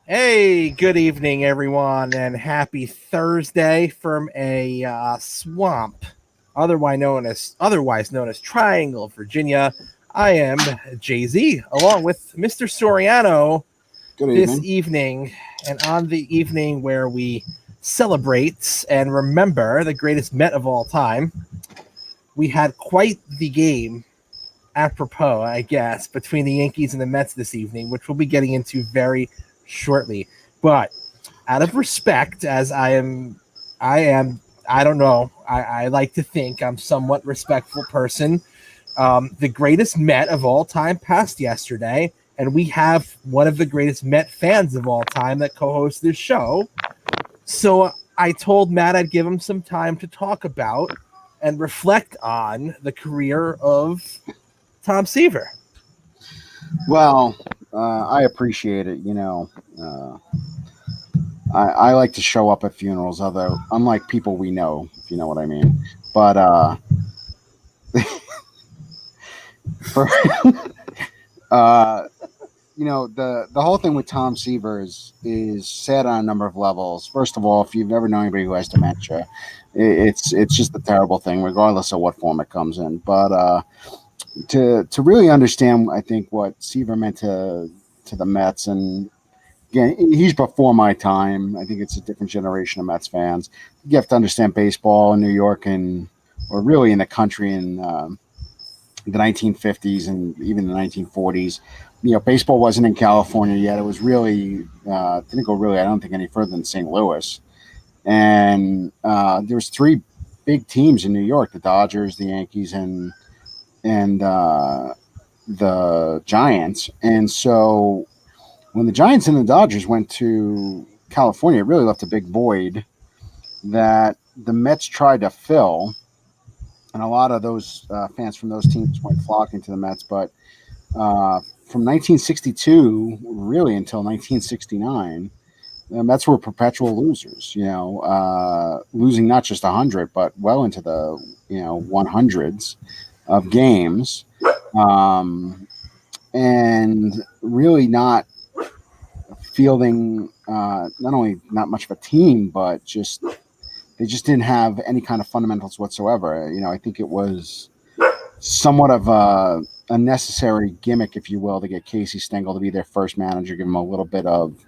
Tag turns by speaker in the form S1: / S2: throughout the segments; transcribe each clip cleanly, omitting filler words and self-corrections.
S1: Hey, good evening, everyone, and happy Thursday from a swamp, otherwise known as Triangle, Virginia. I am Jay Z, along with Mr. Soriano,
S2: Good
S1: this
S2: evening.
S1: evening, and on the evening where we celebrate and remember the greatest Met of all time. We had quite the game, apropos, I guess, between the Yankees and the Mets this evening, which we'll be getting into very shortly. But out of respect, as I don't know, I like to think I'm somewhat respectful person. The greatest Met of all time passed yesterday, and we have one of the greatest Met fans of all time that co-hosts this show. So I told Matt I'd give him some time to talk about and reflect on the career of Tom Seaver.
S2: Well, I appreciate it. Uh, I like to show up at funerals, although unlike people we know, if you know what I mean. But for uh, the whole thing with Tom Seaver is sad on a number of levels. First of all, if you've ever known anybody who has dementia, it's just a terrible thing, regardless of what form it comes in. But to really understand, I think what Seaver meant to the Mets, and again, he's before my time. I think it's a different generation of Mets fans. You have to understand baseball in New York or really in the country in the 1950s and even the 1940s. Baseball wasn't in California yet. It was really didn't go really. I don't think any further than St. Louis. And there was three big teams in New York: the Dodgers, the Yankees, and the Giants. And so when the Giants and the Dodgers went to California, it really left a big void that the Mets tried to fill, and a lot of those fans from those teams went flocking to the Mets. But from 1962, really until 1969, the Mets were perpetual losers. Losing not just 100, but well into the 100s of games, um, and really not fielding not only not much of a team, but they just didn't have any kind of fundamentals whatsoever. I think it was somewhat of a necessary gimmick, if you will, to get Casey Stengel to be their first manager, give him a little bit of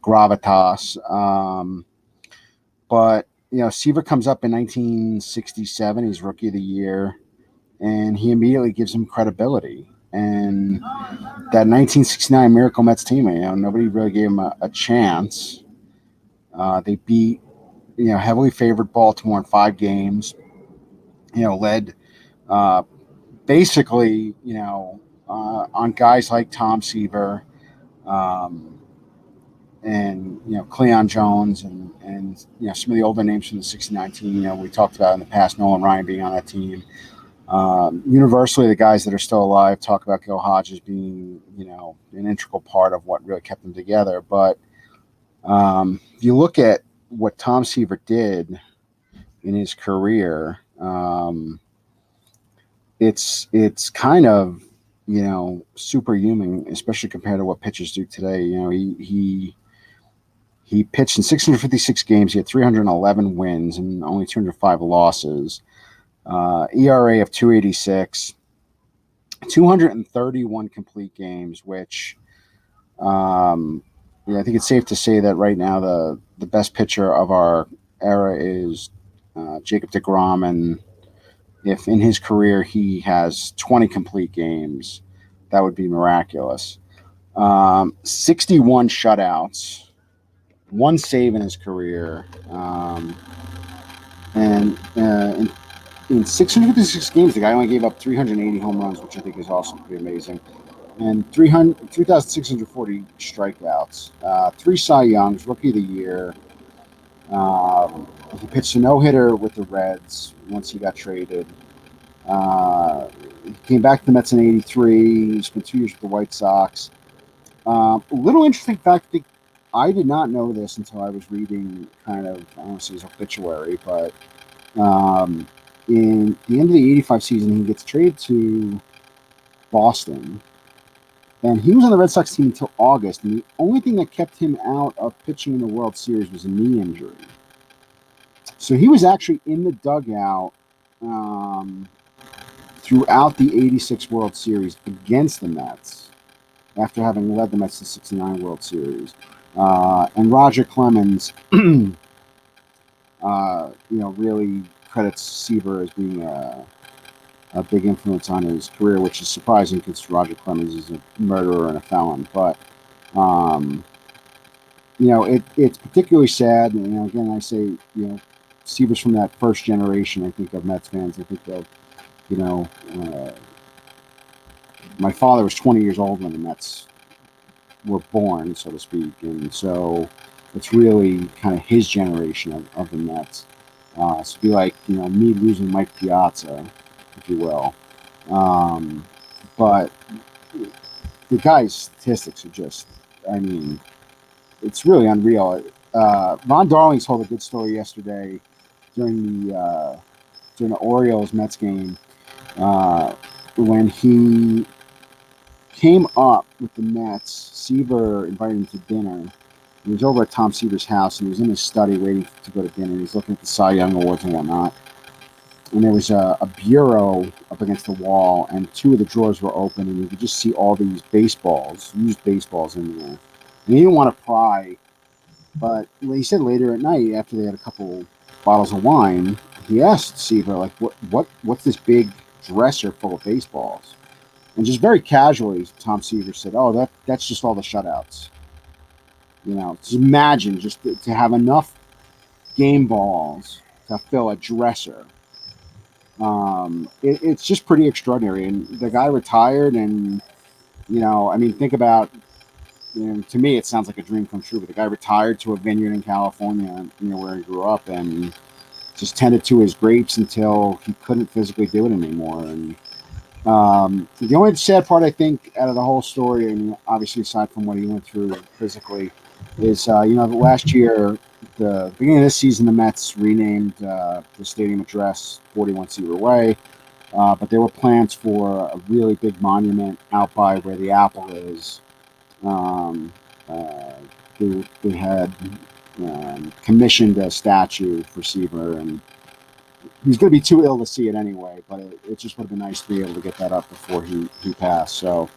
S2: gravitas. But Seaver comes up in 1967. He's Rookie of the Year, and he immediately gives him credibility. And that 1969 Miracle Mets team, nobody really gave him a chance. They beat, heavily favored Baltimore in 5 games. Led uh, basically, on guys like Tom Seaver, um, and Cleon Jones, and some of the older names from the '69 team. We talked about in the past, Nolan Ryan being on that team. Universally, the guys that are still alive talk about Gil Hodges being, an integral part of what really kept them together. But if you look at what Tom Seaver did in his career, it's kind of superhuman, especially compared to what pitchers do today. He pitched in 656 games. He had 311 wins and only 205 losses. ERA of 286, 231 complete games, which I think it's safe to say that right now the best pitcher of our era is Jacob DeGrom, and if in his career he has 20 complete games, that would be miraculous. 61 shutouts, one save in his career, and in 656 games, the guy only gave up 380 home runs, which I think is also pretty amazing, and 3,640 strikeouts, 3 Cy Youngs, Rookie of the Year. He pitched a no hitter with the Reds once he got traded. He came back to the Mets in '83. He spent 2 years with the White Sox. A little interesting fact that I did not know this until I was reading kind of, I don't want to say his obituary, but in the end of the '85 season, he gets traded to Boston, And he was on the Red Sox team until August, and the only thing that kept him out of pitching in the World Series was a knee injury. So he was actually in the dugout throughout the 86 World Series against the Mets after having led the Mets to the 69 World Series. And Roger Clemens, really credits Seaver as being a big influence on his career, which is surprising because Roger Clemens is a murderer and a felon. But, it's particularly sad. And, again, I say, Seaver's from that first generation, I think, of Mets fans. I think of, my father was 20 years old when the Mets were born, so to speak. And so it's really kind of his generation of the Mets. So it'd be like, me losing Mike Piazza, if you will. But the guy's statistics are just, it's really unreal. Ron Darling told a good story yesterday during the Orioles Mets game when he came up with the Mets. Seaver invited him to dinner. He was over at Tom Seaver's house, and he was in his study waiting to go to dinner. He's looking at the Cy Young Awards and whatnot. And there was a bureau up against the wall, and two of the drawers were open, and you could just see all these baseballs, used baseballs in there. And he didn't want to pry, but he said later at night, after they had a couple bottles of wine, he asked Seaver, like, what's this big dresser full of baseballs? And just very casually, Tom Seaver said, "Oh, that's just all the shutouts." Just imagine just to have enough game balls to fill a dresser. It's just pretty extraordinary. And the guy retired, and think about, to me it sounds like a dream come true. But the guy retired to a vineyard in California, where he grew up, and just tended to his grapes until he couldn't physically do it anymore. And the only sad part, I think, out of the whole story, obviously aside from what he went through physically, is last year, the beginning of this season, the Mets renamed the stadium address 41 Cedar Way, but there were plans for a really big monument out by where the Apple is. They had commissioned a statue for Seaver, and he's going to be too ill to see it anyway, but it just would have been nice to be able to get that up before he passed. So,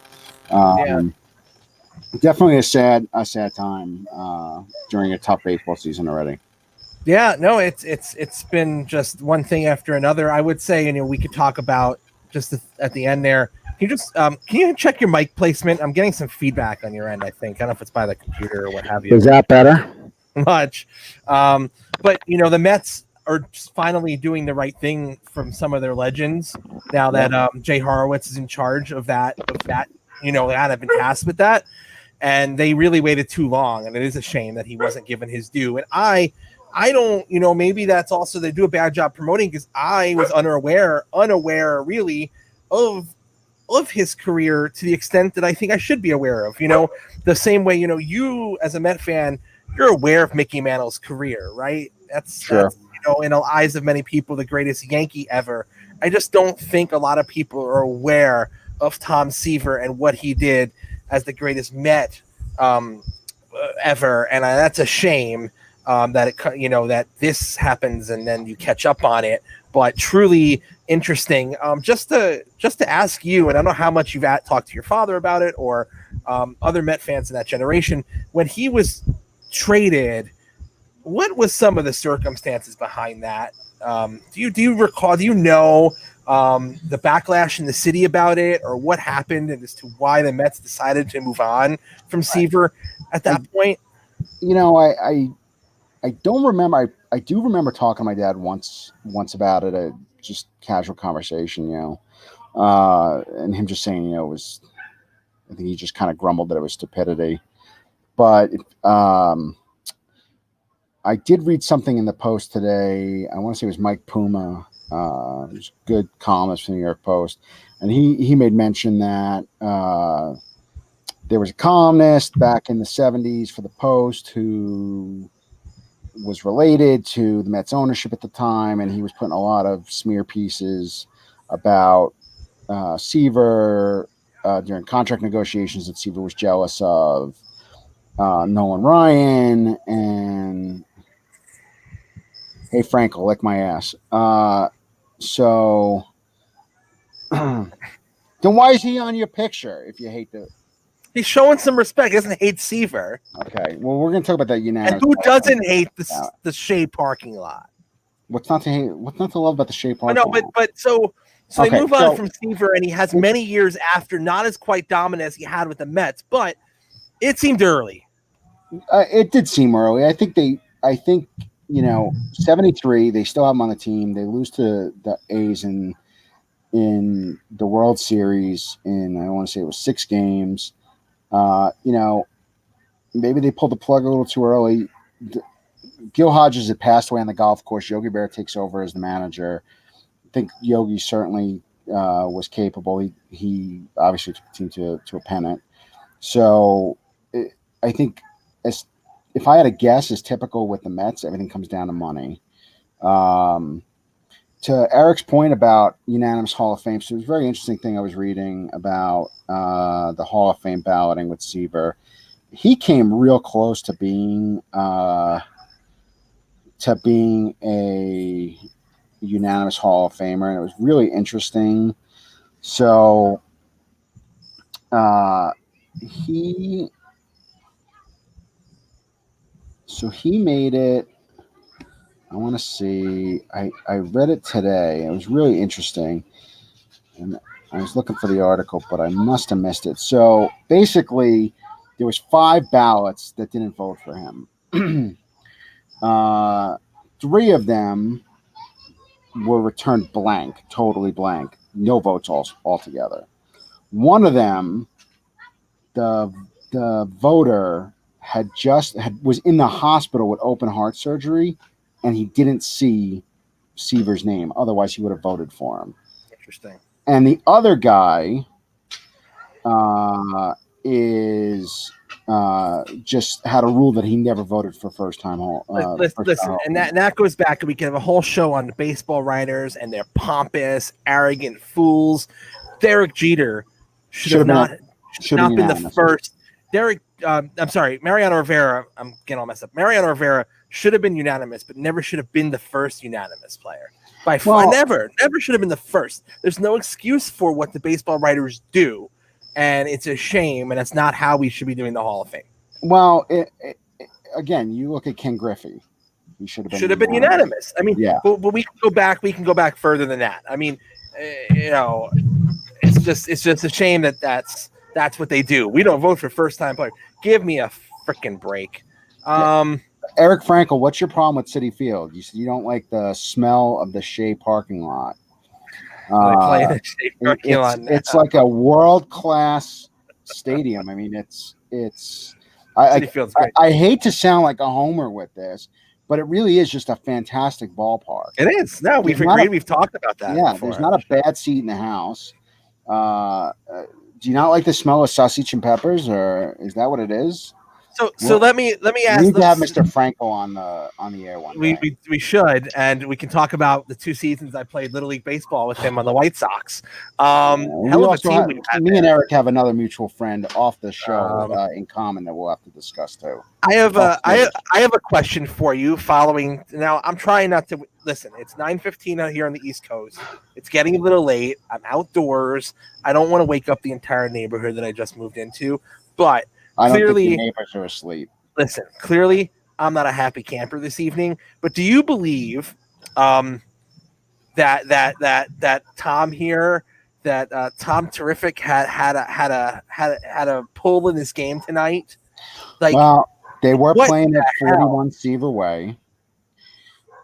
S2: definitely a sad time during a tough baseball season already.
S1: Yeah, no, it's been just one thing after another. I would say, we could talk about just at the end there. Can you check your mic placement? I'm getting some feedback on your end, I think. I don't know if it's by the computer or what have you.
S2: Is that better?
S1: Much. But the Mets are finally doing the right thing from some of their legends now that Jay Horowitz is in charge of that, that have been tasked with that. And they really waited too long, and it is a shame that he wasn't given his due. And I don't, maybe that's also they do a bad job promoting, because I was unaware really of his career to the extent that I think I should be aware of. The same way, you as a Met fan, you're aware of Mickey Mantle's career, right? That's in the eyes of many people, the greatest Yankee ever. I just don't think a lot of people are aware of Tom Seaver and what he did as the greatest Met ever, and that's a shame that it that this happens and then you catch up on it. But truly interesting. Just to ask you, and I don't know how much you've talked to your father about it or other Met fans in that generation, when he was traded, what was some of the circumstances behind that? Do you recall? Do you know the backlash in the city about it, or what happened, and as to why the Mets decided to move on from Seaver at that point?
S2: I don't remember. I do remember talking to my dad once about it, a just casual conversation, and him just saying, it was. I think he just kind of grumbled that it was stupidity, but I did read something in the Post today. I want to say it was Mike Puma, who's a good columnist for the New York Post, and he made mention that there was a columnist back in the 70s for the Post who was related to the Mets ownership at the time, and he was putting a lot of smear pieces about Seaver during contract negotiations that Seaver was jealous of Nolan Ryan and hey Frankel, lick my ass. So then why is he on your picture if you hate the?
S1: He's showing some respect. He doesn't hate Seaver.
S2: Okay, well we're gonna talk about that unanimous.
S1: And who doesn't hate the Shea parking lot?
S2: What's not to hate? What's not to love about the Shea parking lot?
S1: But so they move on from Seaver, and he has many years after, not as quite dominant as he had with the Mets, but it seemed early.
S2: It did seem early. I think 73. They still have him on the team. They lose to the A's in the World Series in I want to say it was 6 games. Maybe they pulled the plug a little too early. Gil Hodges had passed away on the golf course. Yogi Berra takes over as the manager. I think Yogi certainly was capable. He obviously took the team to a pennant. So I think if I had a guess, as typical with the Mets, everything comes down to money. To Eric's point about unanimous Hall of Fame, so it was a very interesting thing I was reading about the Hall of Fame balloting with Seaver. He came real close to being a unanimous Hall of Famer, and it was really interesting. So he made it. I want to see. I read it today. It was really interesting, and I was looking for the article, but I must have missed it. So basically, there was 5 ballots that didn't vote for him. 3 of them were returned blank, totally blank, no votes altogether. One of them, the voter was in the hospital with open heart surgery, and he didn't see Seaver's name. Otherwise, he would have voted for him.
S1: Interesting.
S2: And the other guy is just had a rule that he never voted for first time.
S1: Listen, and that goes back, and we can have a whole show on the baseball writers and their pompous, arrogant fools. Derek Jeter should not been the first. Mariano Rivera. I'm getting all messed up. Mariano Rivera should have been unanimous, but never should have been the first unanimous player. Never should have been the first. There's no excuse for what the baseball writers do, and it's a shame, and it's not how we should be doing the Hall of Fame.
S2: Well, again, you look at Ken Griffey. He should have been
S1: unanimous. I mean,
S2: yeah.
S1: But we can go back. We can go back further than that. I mean, it's just a shame that's what they do. We don't vote for first time players. Give me a freaking break.
S2: Eric Frankel, what's your problem with Citi Field? You said you don't like the smell of the Shea parking lot. It's like a world-class stadium. I mean, I hate to sound like a homer with this, but it really is just a fantastic ballpark.
S1: It is. No, we've agreed. We've talked about that.
S2: Yeah, there's not a bad seat in the house. Do you not like the smell of sausage and peppers, or is that what it is?
S1: So let me ask.
S2: We need to have Mr. Frankel on the air one day.
S1: We should, and we can talk about the 2 seasons I played Little League baseball with him on the White Sox.
S2: Me and Eric have another mutual friend off the show in common that we'll have to discuss too.
S1: I have a question for you. Following now, I'm trying not to listen. It's 9:15 out here on the East Coast. It's getting a little late. I'm outdoors. I don't want to wake up the entire neighborhood that I just moved into, but.
S2: I don't
S1: Clearly,
S2: think the neighbors are asleep.
S1: Listen, clearly, I'm not a happy camper this evening. But do you believe that Tom here, that Tom Terrific had a pull in this game tonight? Like,
S2: well, they were playing at 41 Seaver Way,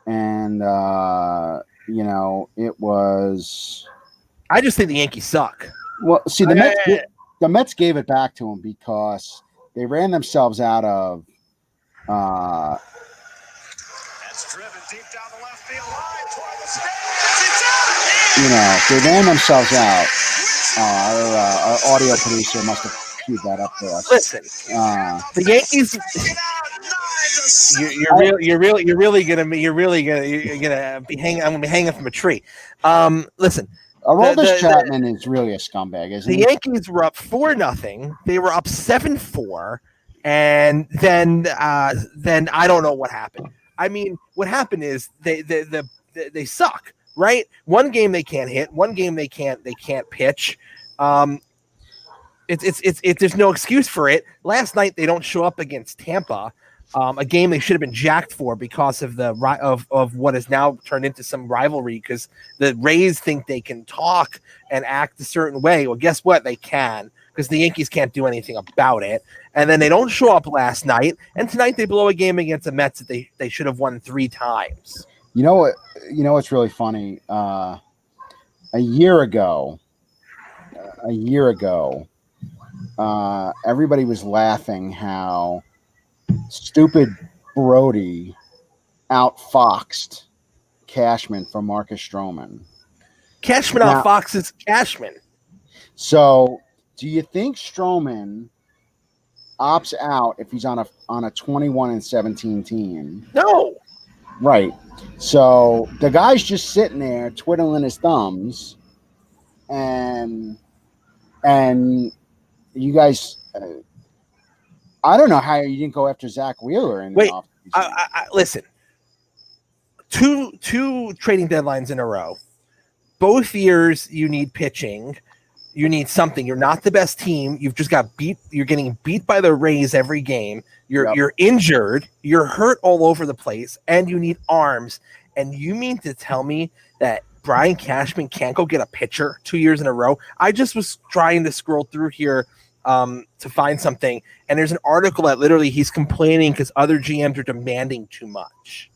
S2: and it was.
S1: I just think the Yankees suck.
S2: Well, see, the Mets gave it back to him because they ran themselves out of.
S3: That's driven deep down the left field line toward the stands.
S2: They ran themselves out. Our audio producer must have queued that up for us.
S1: Listen, the Yankees. You're really gonna be hanging. I'm gonna be hanging from a tree. Listen.
S2: Aroldis Chapman is really a scumbag, isn't
S1: the
S2: he?
S1: Yankees were up 4-0. They were up 7-4, and then I don't know what happened. I mean, what happened is they suck, right? One game they can't hit, one game they can't pitch. There's no excuse for it. Last night they don't show up against Tampa, a game they should have been jacked for because of of what has now turned into some rivalry because the Rays think they can talk and act a certain way. Well, guess what? They can because the Yankees can't do anything about it. And then they don't show up last night, and tonight they blow a game against the Mets that they should have won 3 times.
S2: You know what? You know what's really funny? A year ago, everybody was laughing how stupid Brody outfoxed Cashman for Marcus Stroman.
S1: Cashman outfoxes Cashman.
S2: So, do you think Stroman opts out if he's on a 21-17 team?
S1: No.
S2: Right. So the guy's just sitting there twiddling his thumbs, and you guys, I don't know how you didn't go after Zach Wheeler.
S1: Wait, listen. Two trading deadlines in a row. Both years you need pitching. You need something. You're not the best team. You've just got beat. You're getting beat by the Rays every game. You're injured. You're hurt all over the place, and you need arms. And you mean to tell me that Brian Cashman can't go get a pitcher 2 years in a row? I just was trying to scroll through here to find something, and there's an article that literally he's complaining because other GMs are demanding too much.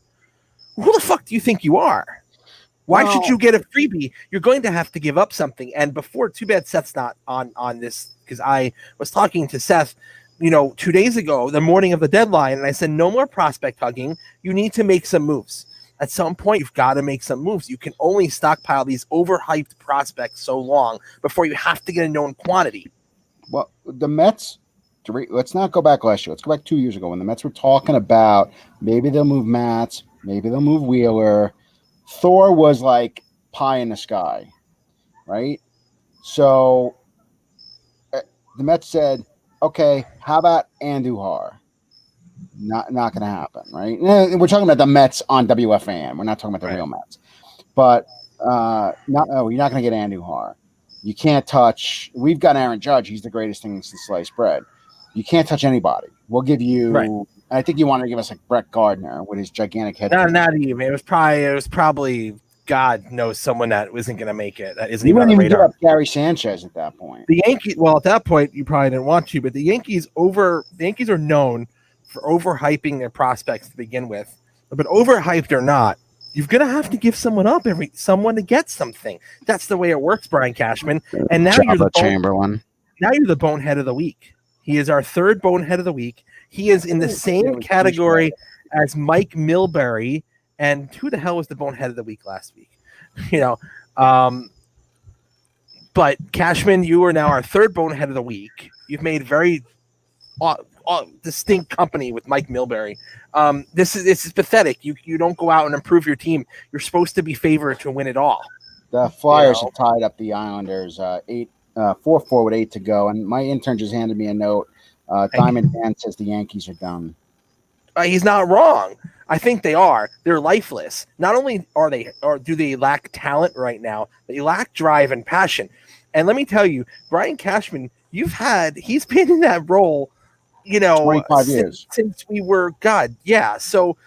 S1: Who the fuck do you think you are? Why should you get a freebie? You're going to have to give up something. And before, too bad Seth's not on this because I was talking to Seth, 2 days ago, the morning of the deadline, and I said, no more prospect hugging. You need to make some moves. At some point, you've got to make some moves. You can only stockpile these overhyped prospects so long before you have to get a known quantity.
S2: Well, the Mets, let's not go back last year. Let's go back 2 years ago when the Mets were talking about maybe they'll move Matz, maybe they'll move Wheeler. Thor was like pie in the sky, right? So the Mets said, okay, how about Andujar? Not going to happen, right? We're talking about the Mets on WFAN. We're not talking about the real Mets. But you're not going to get Andujar. You can't touch – we've got Aaron Judge. He's the greatest thing since sliced bread. You can't touch anybody. We'll give you
S1: right.
S2: I think you wanted to give us like Brett Gardner with his gigantic head.
S1: Not even. It was probably God knows someone that isn't going to make it. That isn't
S2: you
S1: even on the
S2: wouldn't even
S1: radar.
S2: give up Gary Sanchez at that point.
S1: The Yankees. Well, at that point, you probably didn't want to, but the Yankees are known for overhyping their prospects to begin with. But overhyped or not, you're going to have to give someone up someone to get something. That's the way it works, Brian Cashman. And now you're the
S2: Chamberlain.
S1: Now you're the bonehead of the week. He is our third bonehead of the week. He is in the same category as Mike Milbury. And who the hell was the bonehead of the week last week? But Cashman, you are now our third bonehead of the week. You've made very distinct company with Mike Milbury. This is pathetic. You don't go out and improve your team. You're supposed to be favored to win it all.
S2: The Flyers have tied up the Islanders 4-4 with 8 to go, and my intern just handed me a note. Diamond Dan says the Yankees are done.
S1: He's not wrong. I think they are. They're lifeless. Not only do they lack talent right now, they lack drive and passion. And let me tell you, Brian Cashman, he's been in that role,
S2: 25 years
S1: since we were God. Yeah. So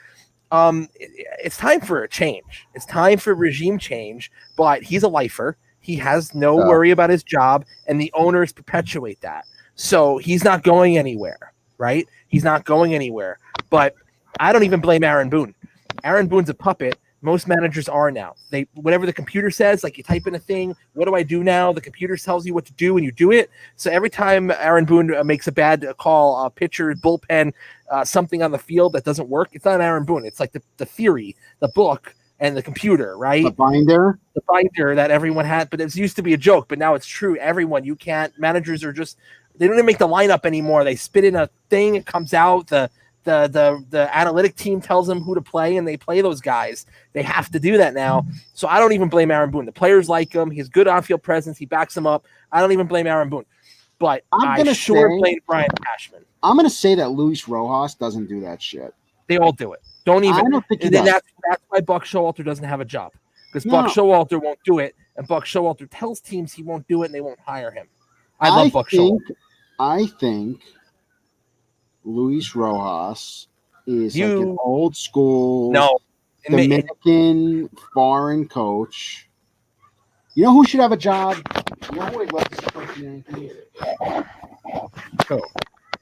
S1: it's time for a change. It's time for regime change, but he's a lifer. He has no worry about his job, and the owners perpetuate that. So he's not going anywhere, right? He's not going anywhere. But I don't even blame Aaron Boone. Aaron Boone's a puppet. Most managers are now. Whatever the computer says, like you type in a thing, what do I do now? The computer tells you what to do and you do it. So every time Aaron Boone makes a bad call, pitcher, bullpen, something on the field that doesn't work, it's not Aaron Boone. It's like the theory, the book, and the computer, right?
S2: The binder
S1: that everyone had, but it used to be a joke, but now it's true. Managers are just, they don't even make the lineup anymore. They spit in a thing, it comes out, the the analytic team tells them who to play, and they play those guys. They have to do that now. So I don't even blame Aaron Boone. The players like him. He has good on-field presence. He backs them up. I don't even blame Aaron Boone. But I blame Brian Cashman.
S2: I'm going to say that Luis Rojas doesn't do that shit.
S1: They all do it. Don't even.
S2: I don't think he
S1: does.
S2: That's
S1: why Buck Showalter doesn't have a job. Because Buck Showalter won't do it, and Buck Showalter tells teams he won't do it, and they won't hire him. I love Buck Showalter.
S2: I think Luis Rojas is like an old school Dominican foreign coach. You know who should have a job? You know who I'd love to support the Yankees?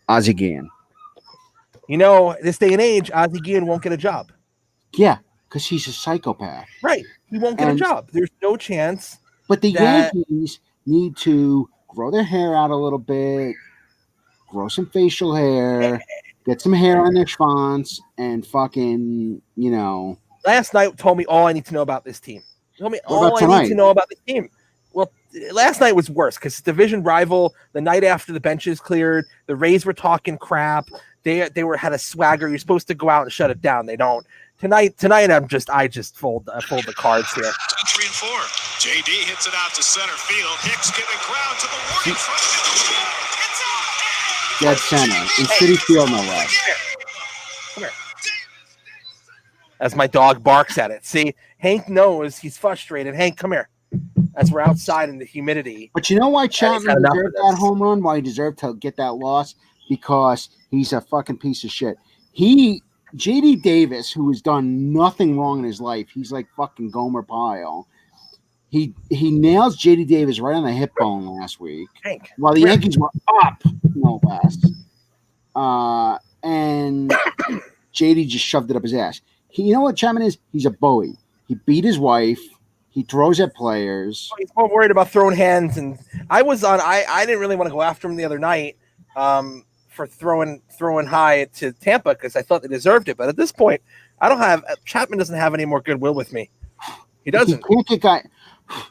S2: Ozzie Guillen.
S1: You know, this day and age, Ozzie Guillen won't get a job.
S2: Yeah, because he's a psychopath.
S1: Right. He won't get a job. There's no chance.
S2: But the Yankees need to grow their hair out a little bit, grow some facial hair, get some hair on their schwanz, and fucking, you know.
S1: Last night told me all I need to know about this team. Told me all I need to know about the team. Well, last night was worse because division rival. The night after the benches cleared, the Rays were talking crap. They had a swagger. You're supposed to go out and shut it down. They don't. Tonight I just fold the cards here.
S3: 3 and 4. JD hits it out to center field. Hicks giving ground to the warning front.
S2: Dead center in City Field, no less.
S1: Come here. As my dog barks at it. See, Hank knows he's frustrated. Hank, come here. As we're outside in the humidity.
S2: But you know why Chapman deserved that home run? Why he deserved to get that loss? Because he's a fucking piece of shit. JD Davis, who has done nothing wrong in his life, he's like fucking Gomer Pyle. He nails JD Davis right on the hip bone last week.
S1: Hank,
S2: while the Yankees were up, no less. And JD just shoved it up his ass. You know what Chapman is? He's a Bowie. He beat his wife. He throws at players.
S1: He's more worried about throwing hands. And I didn't really want to go after him the other night for throwing high to Tampa because I thought they deserved it. But at this point, Chapman doesn't have any more goodwill with me. He doesn't.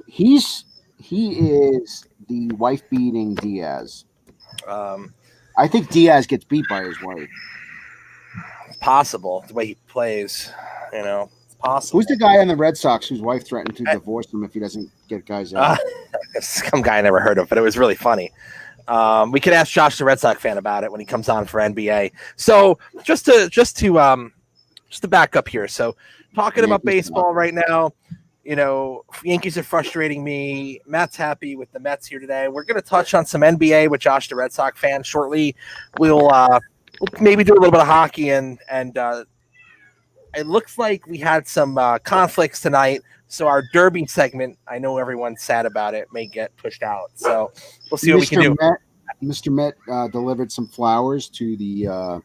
S2: He is the wife beating Diaz. I think Diaz gets beat by his wife.
S1: It's possible the way he plays, you know. It's possible.
S2: Who's the guy on the Red Sox whose wife threatened to divorce him if he doesn't get guys out?
S1: Some guy I never heard of, but it was really funny. We could ask Josh, the Red Sox fan, about it when he comes on for NBA. So just to back up here. So talking about baseball right now, you know, Yankees are frustrating me. Matt's happy with the Mets here today. We're going to touch on some NBA with Josh, the Red Sox fan, shortly. We'll maybe do a little bit of hockey and it looks like we had some conflicts tonight. So our derby segment, I know everyone's sad about it, may get pushed out. So we'll see what we can do.
S2: Mr. Met delivered some flowers to the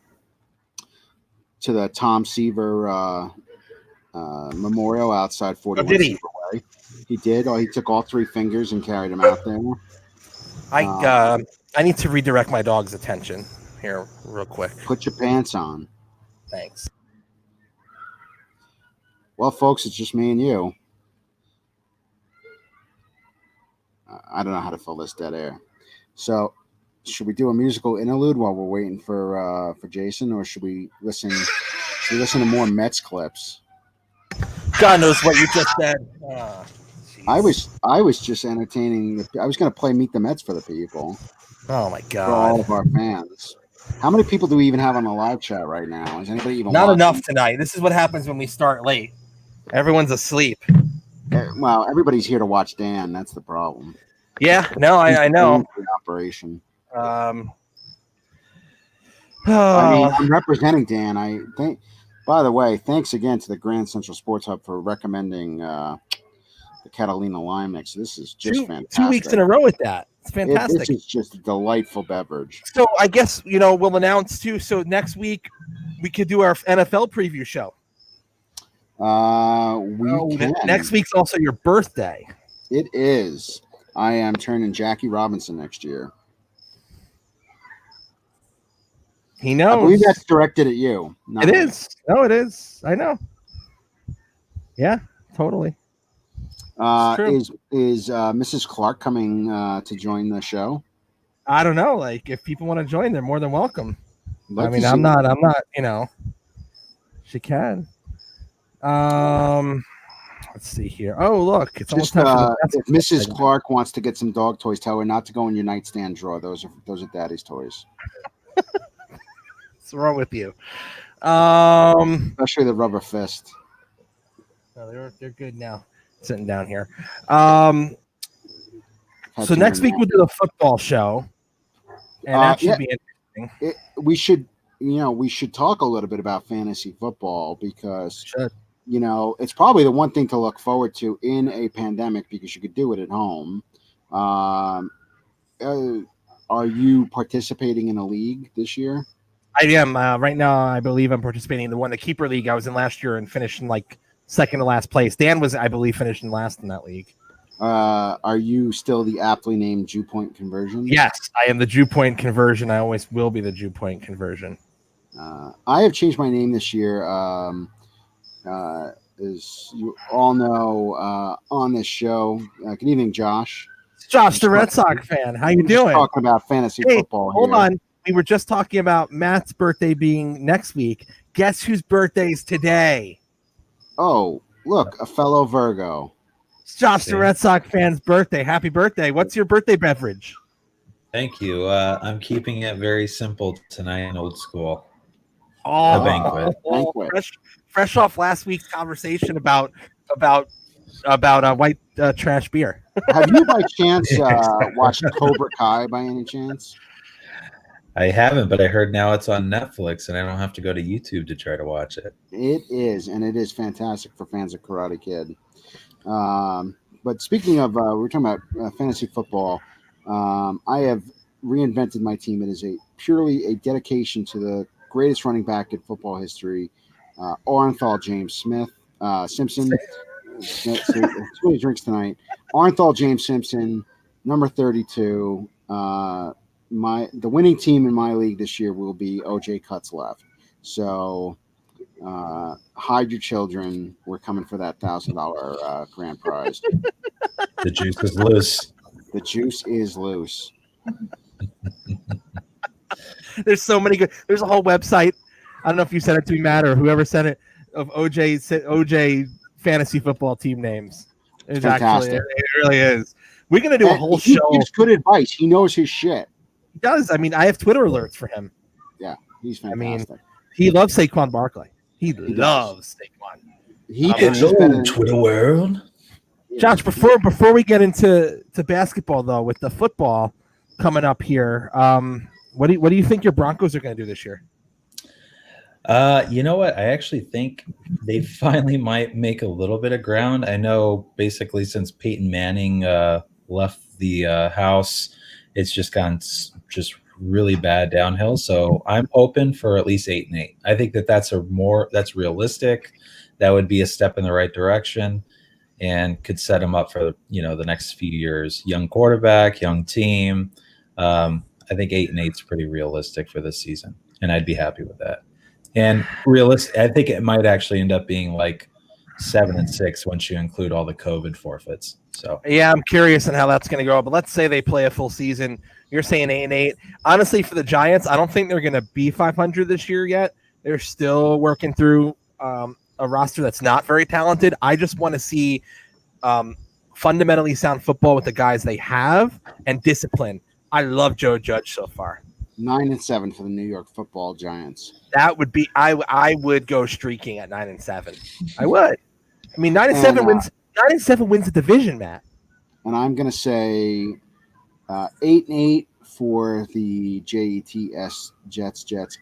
S2: Tom Seaver memorial outside 41
S1: did he?
S2: Way. He did. He took all 3 fingers and carried them out there.
S1: I need to redirect my dog's attention here real quick.
S2: Put your pants on.
S1: Thanks.
S2: Well, folks, it's just me and you. I don't know how to fill this dead air. So, should we do a musical interlude while we're waiting for Jason, or should we listen to more Mets clips?
S1: God knows what you just said.
S2: I was just entertaining. I was going to play Meet the Mets for the people.
S1: Oh my God!
S2: For all of our fans. How many people do we even have on the live chat right now? Is anybody even?
S1: Not enough tonight. This is what happens when we start late. Everyone's asleep.
S2: Well, everybody's here to watch Dan. That's the problem.
S1: Yeah, no, I know.
S2: Operation.
S1: I'm
S2: representing Dan. I think. By the way, thanks again to the Grand Central Sports Hub for recommending the Catalina Lime Mix. This is just fantastic.
S1: 2 weeks in a row with that. It's fantastic.
S2: This is just a delightful beverage.
S1: So I guess, we'll announce too. So next week we could do our NFL preview show. Next week's also your birthday.
S2: It is. I am turning Jackie Robinson next year.
S1: He knows.
S2: I believe that's directed at you.
S1: It is. No, it is. I know. Yeah, totally.
S2: Is Mrs. Clark coming to join the show?
S1: I don't know. Like, if people want to join, they're more than welcome.
S2: Like
S1: I mean, I'm not. You know, she can. Let's see here. Oh, look, it's almost
S2: Just
S1: time for the
S2: if Mrs.
S1: segment.
S2: Clark wants to get some dog toys, tell her not to go in your nightstand drawer. Those are Daddy's toys,
S1: What's wrong with you?
S2: especially the rubber fist.
S1: No, they're good now. Sitting down here.
S2: Had
S1: So
S2: too
S1: next
S2: many
S1: week we'll do a football show, and that should be interesting.
S2: We should talk a little bit about fantasy football because
S1: Should.
S2: it's probably the one thing to look forward to in a pandemic because you could do it at home. Are you participating in a league this year?
S1: I am right now. I believe I'm participating in the keeper league I was in last year and finished in like second to last place. Dan was, I believe, finished in last in that league.
S2: Are you still the aptly named Jew Point Conversion?
S1: Yes, I am the Jew Point Conversion. I always will be the Jew Point Conversion.
S2: I have changed my name this year. As you all know, on this show. Good evening, Josh.
S1: It's Josh, the Red Sox fan. How you doing?
S2: Talking about fantasy football.
S1: Hold on. We were just talking about Matt's birthday being next week. Guess whose birthday is today?
S2: Oh, look, a fellow Virgo.
S1: It's Josh, the Red Sox fan's birthday. Happy birthday. What's your birthday beverage?
S4: Thank you. I'm keeping it very simple tonight and old school.
S1: Oh,
S4: a banquet.
S1: Fresh off last week's conversation about white trash beer.
S2: Have you by chance watched Cobra Kai by any chance?
S4: I haven't, but I heard now it's on Netflix and I don't have to go to YouTube to try to watch it.
S2: It is, and it is fantastic for fans of Karate Kid. But speaking of, we're talking about fantasy football. I have reinvented my team. It is purely a dedication to the greatest running back in football history, Orenthal James Simpson. That's what he drinks tonight. Orenthal James Simpson, number 32. The winning team in my league this year will be OJ Cuts left. So hide your children. We're coming for that $1,000 grand prize.
S4: The juice is loose.
S2: The juice is loose.
S1: There's so many good. There's a whole website. I don't know if you sent it to me, Matt, or whoever sent it, of OJ fantasy football team names. It's
S2: fantastic.
S1: Actually, it really is. We're gonna do a whole show.
S2: He gives good advice. He knows his shit.
S1: He does. I mean, I have Twitter alerts for him.
S2: Yeah, he's fantastic.
S1: I mean, he loves Saquon Barkley. He loves Saquon.
S2: He
S4: Hello, Twitter world.
S1: Josh, before we get into basketball though, with the football coming up here, what do you think your Broncos are going to do this year?
S4: You know what? I actually think they finally might make a little bit of ground. I know basically since Peyton Manning left the house, it's just gone just really bad downhill. So I'm hoping for at least 8-8. I think that's realistic. That would be a step in the right direction and could set them up for the next few years. Young quarterback, young team. I think 8-8 is pretty realistic for this season, and I'd be happy with that. And realistic, I think it might actually end up being like 7-6 once you include all the COVID forfeits. So
S1: yeah, I'm curious on how that's going to go. But let's say they play a full season. You're saying 8-8. Honestly, for the Giants, I don't think they're going to be 500 this year yet. They're still working through a roster that's not very talented. I just want to see fundamentally sound football with the guys they have and discipline. I love Joe Judge so far.
S2: 9-7 for the New York Football Giants.
S1: That would be I would go streaking at 9-7. I would. I mean, 9-7 wins. 9-7 wins the division, Matt.
S2: And I'm going to say 8-8 for the Jets,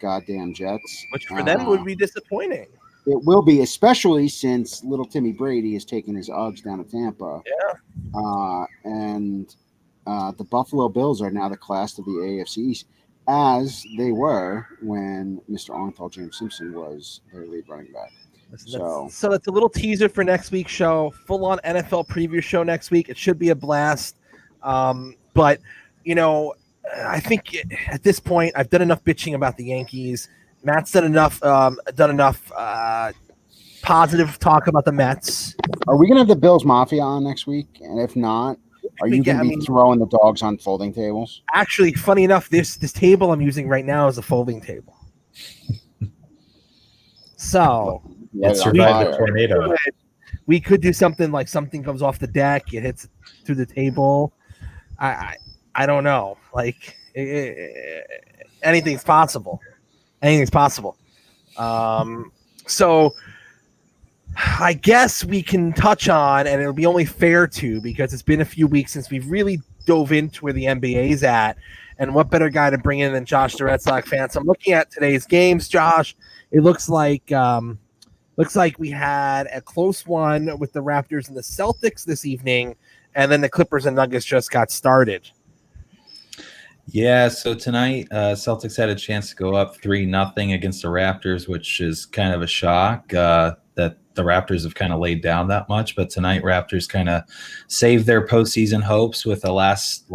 S2: goddamn Jets.
S1: Which for them would be disappointing.
S2: It will be, especially since little Timmy Brady has taken his Uggs down to Tampa.
S1: Yeah.
S2: And the Buffalo Bills are now the class of the AFC East, as they were when Mr. Orenthal James Simpson was their lead running back.
S1: So that's a little teaser for next week's show. Full-on NFL preview show next week. It should be a blast. But, I think at this point I've done enough bitching about the Yankees. Matt's done enough positive talk about the Mets.
S2: Are we going to have the Bills Mafia on next week? And if not, are you going to be throwing the dogs on folding tables?
S1: Actually, funny enough, this table I'm using right now is a folding table. So
S2: Light
S4: It
S2: it on
S4: survived the
S2: fire.
S4: tornado.
S1: we could do something like something comes off the deck, it hits through the table. I don't know. Like anything's possible. Anything's possible. So I guess we can touch on, and it'll be only fair to, because it's been a few weeks since we've really dove into where the NBA's at, and what better guy to bring in than Josh, the Red Sox fan. So I'm looking at today's games, Josh. It looks like we had a close one with the Raptors and the Celtics this evening, and then the Clippers and Nuggets just got started.
S4: Yeah, so tonight, Celtics had a chance to go up 3-0 against the Raptors, which is kind of a shock that the Raptors have kind of laid down that much. But tonight, Raptors kind of saved their postseason hopes with a last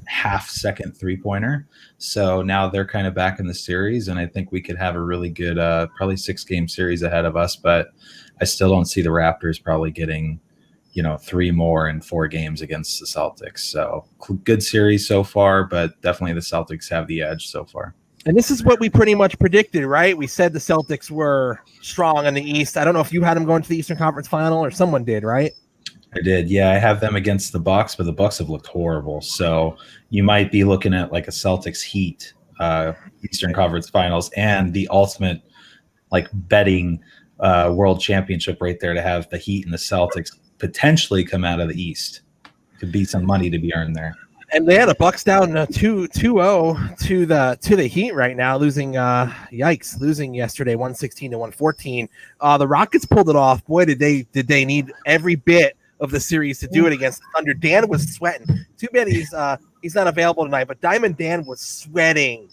S4: half-second three-pointer. So now they're kind of back in the series, and I think we could have a really good, probably 6-game series ahead of us. But I still don't see the Raptors probably getting 3 more in 4 games against the Celtics. So good series so far, but definitely the Celtics have the edge so far.
S1: And this is what we pretty much predicted, right? We said the Celtics were strong in the East. I don't know if you had them going to the Eastern Conference Final or someone did, right?
S4: I did. Yeah, I have them against the Bucks, but the Bucks have looked horrible. So you might be looking at like a Celtics Heat Eastern Conference Finals and the ultimate betting world championship right there, to have the Heat and the Celtics potentially come out of the East. Could be some money to be earned there.
S1: And they had a Bucks down 2-0 to the Heat right now, losing yesterday 116-114. The Rockets pulled it off. Boy, did they need every bit of the series to do it against the Thunder. Dan was sweating. Too bad he's not available tonight, but Diamond Dan was sweating,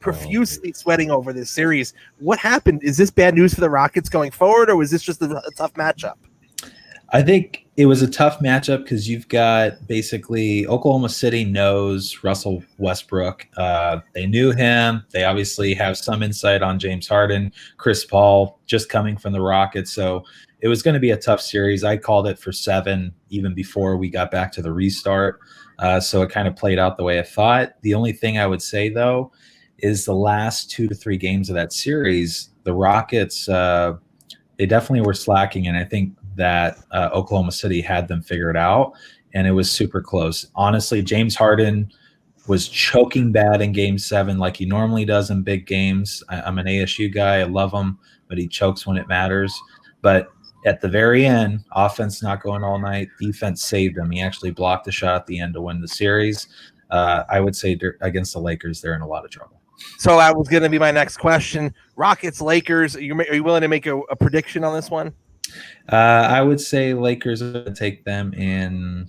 S1: profusely sweating over this series. What happened? Is this bad news for the Rockets going forward, or was this just a tough matchup?
S4: I think it was a tough matchup because you've got basically Oklahoma City knows Russell Westbrook. They knew him. They obviously have some insight on James Harden, Chris Paul, just coming from the Rockets. So it was going to be a tough series. I called it for 7 even before we got back to the restart. So it kind of played out the way I thought. The only thing I would say, though, is the last 2 to 3 games of that series, the Rockets, they definitely were slacking. And I think that Oklahoma City had them figured out, and it was super close. Honestly, James Harden was choking bad in Game 7 like he normally does in big games. I'm an ASU guy. I love him, but he chokes when it matters. But at the very end, offense not going all night, defense saved him. He actually blocked a shot at the end to win the series. I would say against the Lakers, they're in a lot of trouble.
S1: So that was going to be my next question. Rockets, Lakers, are you willing to make a prediction on this one?
S4: I would say Lakers are going to take them in.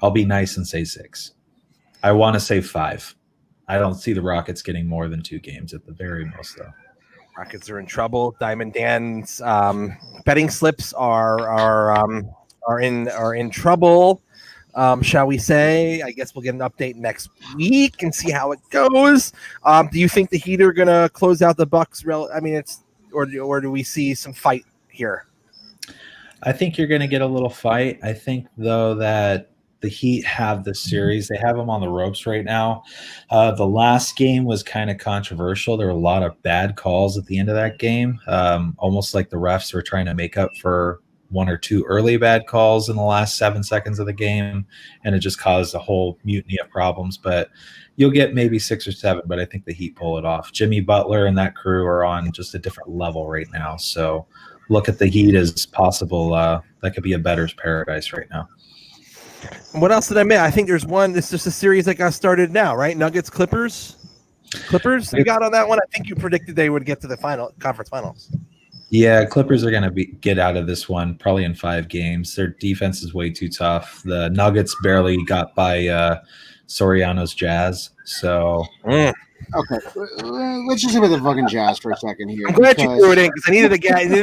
S4: I'll be nice and say 6. I want to say 5. I don't see the Rockets getting more than 2 games at the very most, though.
S1: Rockets are in trouble. Diamond Dan's betting slips are in trouble. Shall we say? I guess we'll get an update next week and see how it goes. Do you think the Heat are going to close out the Bucks? Or do we see some fight here?
S4: I think you're going to get a little fight. I think, though, that the Heat have the series. They have them on the ropes right now. The last game was kind of controversial. There were a lot of bad calls at the end of that game, almost like the refs were trying to make up for 1 or 2 early bad calls in the last 7 seconds of the game, and it just caused a whole mutiny of problems. But you'll get maybe 6 or 7, but I think the Heat pull it off. Jimmy Butler and that crew are on just a different level right now. So look at the Heat as possible. That could be a bettor's paradise right now.
S1: What else did I miss? I think there's one. It's just a series that got started now, right? Nuggets, Clippers. You got on that one? I think you predicted they would get to the conference finals.
S4: Yeah, Clippers are going to get out of this one probably in 5 games. Their defense is way too tough. The Nuggets barely got by Soriano's Jazz. So
S2: Okay, let's just look at the fucking Jazz for a second here.
S1: I'm glad you threw it in because I needed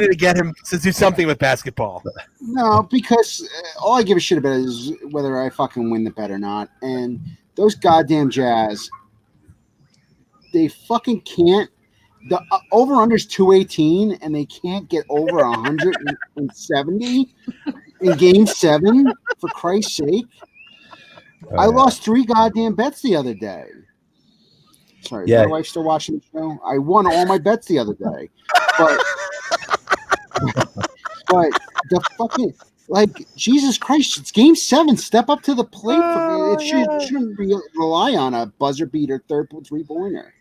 S1: to get him to do something with basketball.
S2: No, because all I give a shit about is whether I fucking win the bet or not. And those goddamn Jazz, they fucking can't. The over-under's 218, and they can't get over 170 in Game 7, for Christ's sake. I lost 3 goddamn bets the other day. Sorry,
S4: Yeah.
S2: my wife's still watching the show. I won all my bets the other day, but the fucking Jesus Christ, it's Game 7. Step up to the plate for me. It shouldn't rely on a buzzer beater third three-pointer.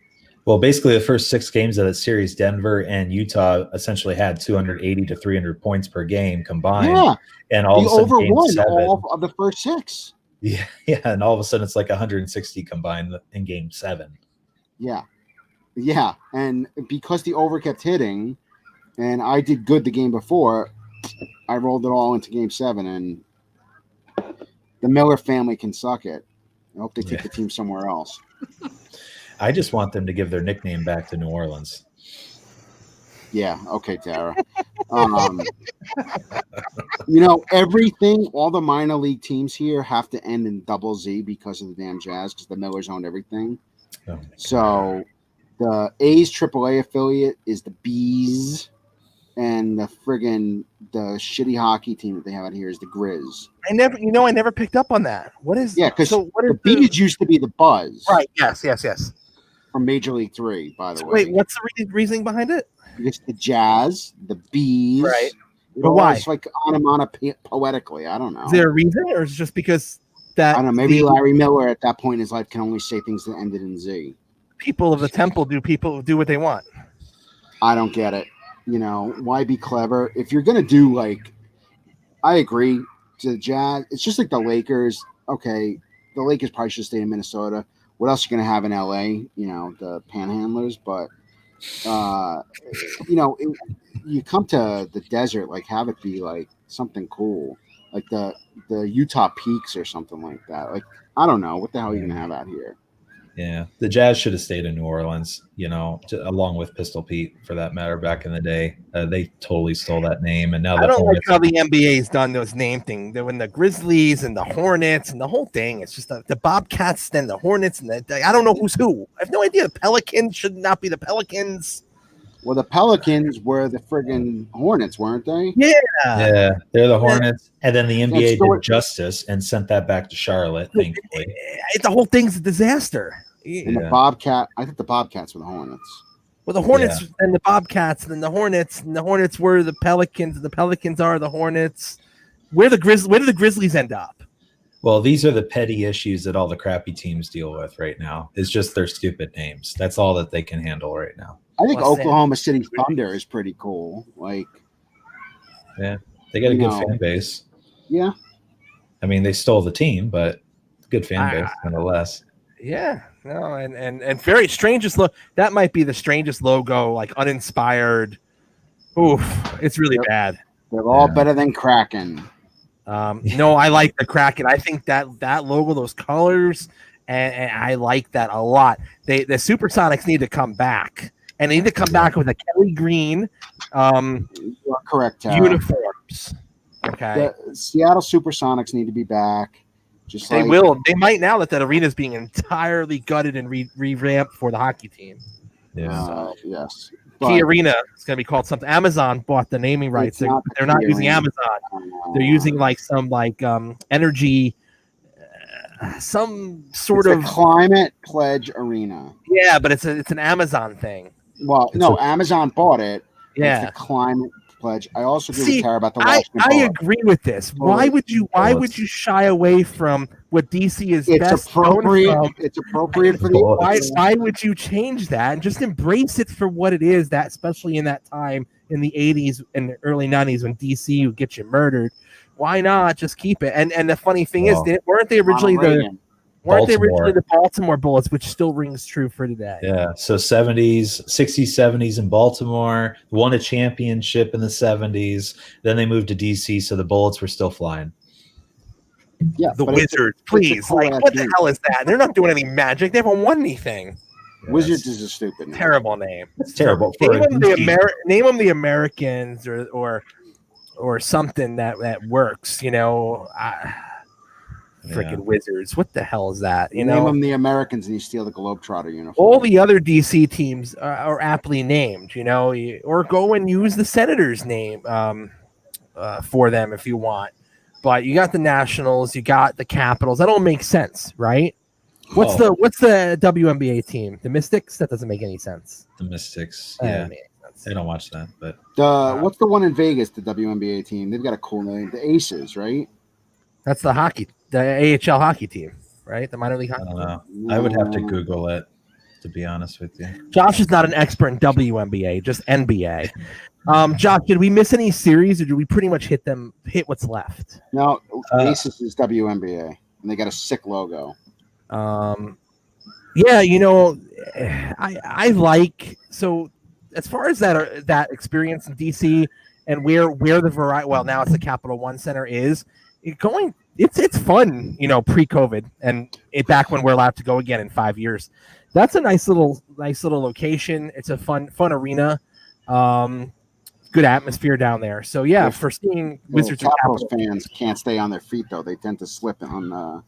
S4: Well, basically, the first 6 games of that series, Denver and Utah essentially had 280 to 300 points per game combined.
S2: Yeah,
S4: and all of a sudden, Game
S2: won
S4: 7,
S2: all of the first 6.
S4: Yeah, and all of a sudden, it's like 160 combined in Game 7.
S2: Yeah, and because the over kept hitting, and I did good the game before, I rolled it all into Game 7, and the Miller family can suck it. I hope they take the team somewhere else.
S4: I just want them to give their nickname back to New Orleans.
S2: Yeah, okay, Tara. Everything, all the minor league teams here have to end in double Z because of the damn Jazz, because the Millers owned everything.
S4: Oh,
S2: so the A's AAA affiliate is the Bees, and the shitty hockey team that they have out here is the Grizz.
S1: I never picked up on that. What is?
S2: Yeah, because
S1: what is
S2: the Bees used to be the Buzz,
S1: right? Yes.
S2: From Major League 3, by the way.
S1: Wait, what's the reasoning behind it?
S2: It's the Jazz, the Bees,
S1: right? But why?
S2: It's like poetically. I don't know.
S1: Is there a reason, or is it just because that?
S2: I don't know. Maybe Larry Miller at that point in his life can only say things that ended in Z.
S1: People of the temple do what they want.
S2: I don't get it. Why be clever? If you're going to do I agree to the Jazz. It's just like the Lakers. Okay, the Lakers probably should stay in Minnesota. What else are you going to have in LA? The panhandlers. But, you come to the desert, have it be something cool. Like the Utah Peaks or something like that. I don't know. What the hell are you going to have out here?
S4: Yeah, the Jazz should have stayed in New Orleans, along with Pistol Pete, for that matter, back in the day. They totally stole that name, and now
S1: I don't like how the NBA's done those name thing. When the Grizzlies and the Hornets and the whole thing, it's just the Bobcats and the Hornets and I don't know who's who. I have no idea. The Pelicans should not be the Pelicans.
S2: Well, the Pelicans were the friggin' Hornets, weren't they?
S4: Yeah, they're the Hornets. And then the NBA did justice and sent that back to Charlotte, thankfully.
S1: The whole thing's a disaster.
S2: And the Bobcat, I think the Bobcats were the Hornets.
S1: Well, the Hornets and the Bobcats and the Hornets were the Pelicans, and the Pelicans are the Hornets. Where did the Grizzlies end up?
S4: Well, these are the petty issues that all the crappy teams deal with right now. It's just their stupid names. That's all that they can handle right now.
S2: I think Oklahoma City Thunder is pretty cool.
S4: Yeah, they got a good fan base.
S2: Yeah.
S1: I
S4: mean, they stole the team, but good fan base nonetheless.
S1: Yeah. No, and very strangest look. That might be the strangest logo, uninspired. Oof, it's really bad.
S2: They're all better than Kraken.
S1: No, I like the Kraken. I think that logo, those colors, and I like that a lot. The Supersonics need to come back. And they need to come back with a Kelly Green
S2: you are correct, Tara.
S1: uniforms. Okay.
S2: The Seattle Supersonics need to be back.
S1: They will. They might now that arena is being entirely gutted and revamped for the hockey team.
S4: Yeah.
S2: Yes.
S1: Key Arena is going to be called something. Amazon bought the naming rights. They're not using Amazon. They're using some energy. Some sort of
S2: climate pledge arena.
S1: Yeah, but it's an Amazon thing.
S2: Well, Amazon bought it.
S1: Yeah,
S2: it's the climate pledge. I also agree with Tara about the
S1: I agree with this. Why would you shy away from what DC is best
S2: appropriate.
S1: Known from?
S2: It's appropriate for the
S1: why would you change that and just embrace it for what it is? That especially in that time in the 80s and the early 90s when DC would get you murdered. Why not just keep it? And the funny thing is, weren't they originally the Baltimore Bullets, which still rings true for today?
S4: Yeah. So 60s, 70s in Baltimore, won a championship in the 70s. Then they moved to DC, so the Bullets were still flying.
S2: Yeah,
S1: the Wizards, please. Cool what the hell is that? They're not doing any magic. They haven't won anything.
S2: Yes. Wizards is a stupid name.
S1: Terrible name.
S4: It's terrible.
S1: Name them the Americans or something that works, freaking Wizards. What the hell is that?
S2: Name them the Americans and you steal the Globetrotter uniform.
S1: All the other DC teams are aptly named, or go and use the Senators' name for them if you want. But you got the Nationals, you got the Capitals. That all makes sense, right? What's the WNBA team? The Mystics? That doesn't make any sense.
S4: The Mystics.
S1: That
S4: Yeah,
S1: doesn't make any sense.
S4: I don't watch that, but
S2: What's the one in Vegas? The WNBA team. They've got a cool name. The Aces, right?
S1: That's the AHL hockey team, right? The minor league
S4: I
S1: hockey
S4: don't
S1: team.
S4: know. I would have to Google it, to be honest with you.
S1: Josh is not an expert in WNBA, just NBA. Josh, did we miss any series, or did we pretty much hit what's left?
S2: No, Aces is WNBA, and they got a sick logo.
S1: Yeah, I like, so as far as that experience in DC and where the variety, well, now it's the Capital One Center is it's fun, pre-COVID and back when we're allowed to go again in 5 years. That's a nice little location. It's a fun arena. Good atmosphere down there. So yeah, for seeing Wizards and
S2: Capitals fans can't stay on their feet though. They tend to slip on the.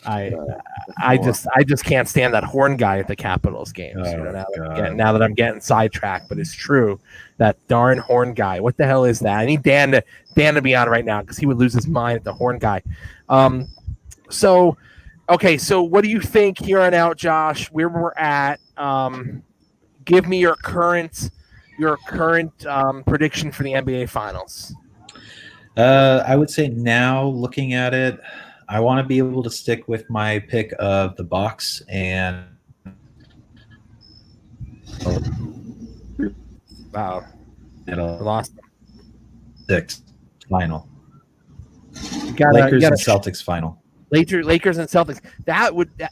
S1: I just can't stand that horn guy at the Capitals games. Now that I'm getting sidetracked, but it's true, that darn horn guy. What the hell is that? I need Dan to be on right now because he would lose his mind at the horn guy. So what do you think here on out, Josh? Where we're at? Give me your current prediction for the NBA Finals.
S4: I would say now, looking at it, I want to be able to stick with my pick of the Bucks and.
S1: Wow,
S4: lost 6 final.
S1: Lakers
S4: and Celtics final.
S1: Lakers and Celtics.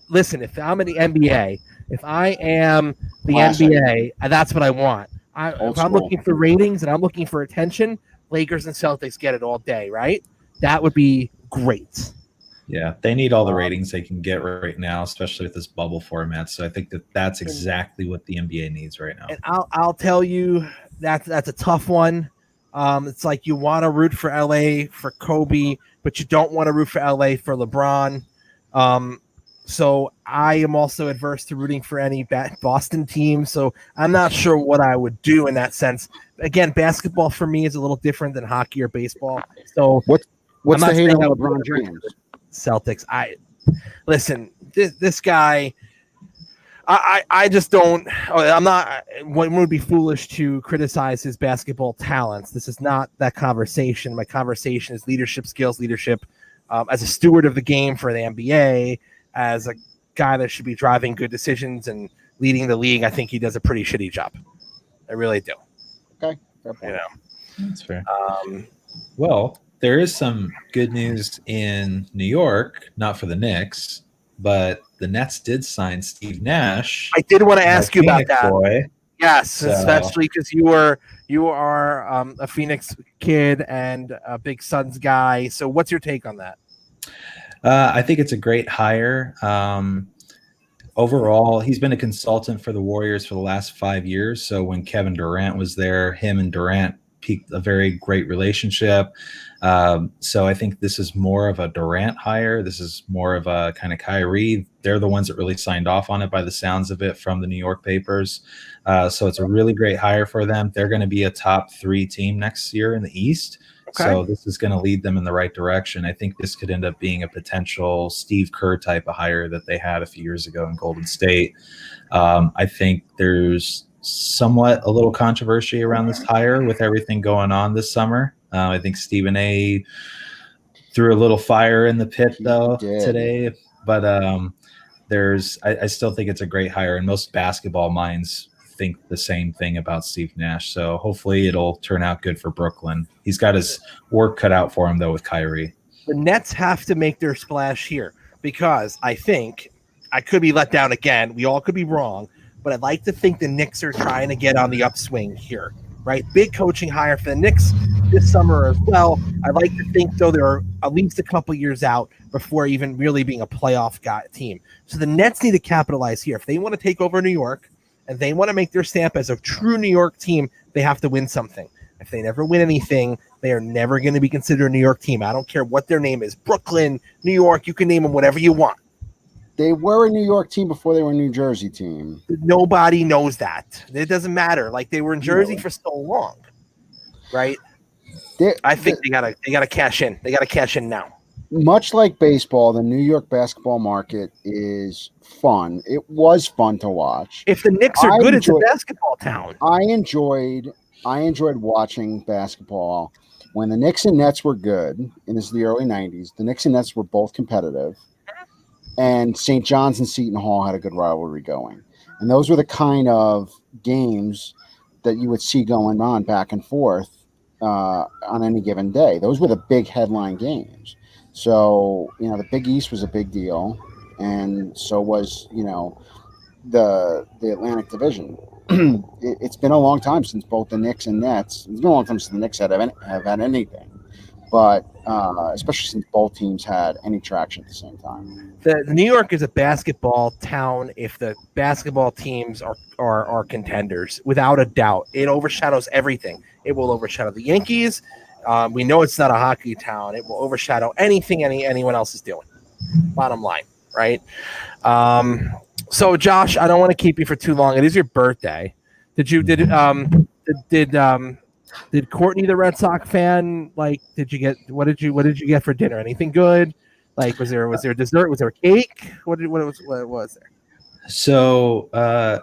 S1: Listen. If I'm in the NBA, if I am the NBA, that's what I want. If I'm looking for ratings and I'm looking for attention, Lakers and Celtics get it all day, right? That would be great.
S4: Yeah, they need all the ratings they can get right now, especially with this bubble format. So I think that's exactly what the NBA needs right now.
S1: And I'll tell you that's a tough one. It's like you want to root for LA for Kobe, but you don't want to root for LA for LeBron. So I am also adverse to rooting for any Boston team. So I'm not sure what I would do in that sense. Again, basketball for me is a little different than hockey or baseball. So
S2: what's the hate on LeBron James?
S1: Celtics. Listen, this guy. I just don't. I'm not. It would be foolish to criticize his basketball talents. This is not that conversation. My conversation is leadership skills, as a steward of the game for the NBA, as a guy that should be driving good decisions and leading the league. I think he does a pretty shitty job. I really do.
S2: Okay, fair point.
S4: That's fair. Well, there is some good news in New York, not for the Knicks, but the Nets did sign Steve Nash.
S1: I did want to ask you about that.
S4: Boy.
S1: Yes, especially because you are a Phoenix kid and a big Suns guy. So what's your take on that?
S4: I think it's a great hire. Overall, he's been a consultant for the Warriors for the last 5 years. So when Kevin Durant was there, him and Durant peaked a very great relationship. So I think this is more of a Durant hire. This is more of a kind of Kyrie. They're the ones that really signed off on it by the sounds of it from the New York papers. So it's a really great hire for them. They're going to be a top 3 team next year in the East. Okay. So this is going to lead them in the right direction. I think this could end up being a potential Steve Kerr type of hire that they had a few years ago in Golden State. I think there's somewhat a little controversy around this hire with everything going on this summer. I think Stephen A. threw a little fire in the pit though today, but I still think it's a great hire, and most basketball minds think the same thing about Steve Nash. So hopefully it'll turn out good for Brooklyn. He's got his work cut out for him though with Kyrie.
S1: The Nets have to make their splash here because I think I could be let down again. We all could be wrong, but I'd like to think the Knicks are trying to get on the upswing here, right? Big coaching hire for the Knicks this summer as well. I'd like to think, though, they're at least a couple years out before even really being a playoff team. So the Nets need to capitalize here. If they want to take over New York and they want to make their stamp as a true New York team, they have to win something. If they never win anything, they are never going to be considered a New York team. I don't care what their name is. Brooklyn, New York, you can name them whatever you want.
S2: They were a New York team before they were a New Jersey team.
S1: Nobody knows that. It doesn't matter. Like, they were in Jersey for so long, right? I think they gotta cash in. They gotta cash in now.
S2: much like baseball, the New York basketball market is fun. It was fun to watch.
S1: If the Knicks are good, it's a basketball town.
S2: I enjoyed watching basketball when the Knicks and Nets were good, and this is the early '90s. The Knicks and Nets were both competitive, and St. John's and Seton Hall had a good rivalry going. And those were the kind of games that you would see going on back and forth on any given day. Those were the big headline games. So, the Big East was a big deal, and so was, the Atlantic Division. It's been a long time since both the Knicks and Nets. It's been a long time since the Knicks have had anything, but especially since both teams had any traction at the same time.
S1: The New York is a basketball town. If the basketball teams are contenders, without a doubt, it overshadows everything. It will overshadow the Yankees. We know it's not a hockey town. It will overshadow anything anyone else is doing. Bottom line, right? So, Josh, I don't want to keep you for too long. It is your birthday. Did Courtney, the Red Sox fan, what did you get for dinner? Anything good? Like, was there dessert? Was there cake? What was there?
S4: So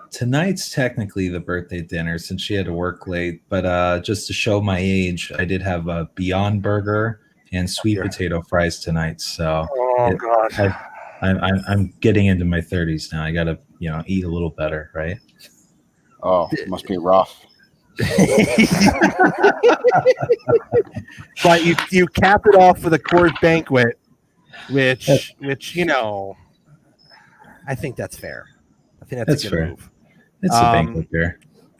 S4: tonight's technically the birthday dinner since she had to work late, but just to show my age, I did have a Beyond Burger and sweet potato fries tonight. So
S1: God.
S4: I'm getting into my 30s now. I gotta eat a little better, right?
S2: Oh, it must be rough.
S1: But you capped it off with a Coors Banquet, which I think that's fair. I think that's a good
S4: fair.
S1: move.
S4: It's a banquet beer.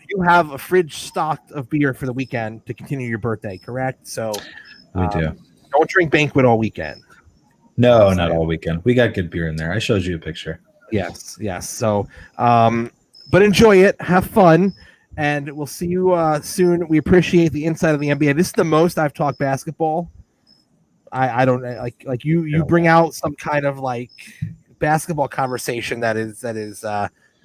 S1: You have a fridge stocked of beer for the weekend to continue your birthday, correct? So
S4: we do.
S1: Don't drink Banquet all weekend.
S4: No, not all weekend. We got good beer in there. I showed you a picture.
S1: Yes. So, but enjoy it. Have fun. And we'll see you soon. We appreciate the insight of the NBA. This is the most I've talked basketball. I don't like you bring out some kind of basketball conversation that is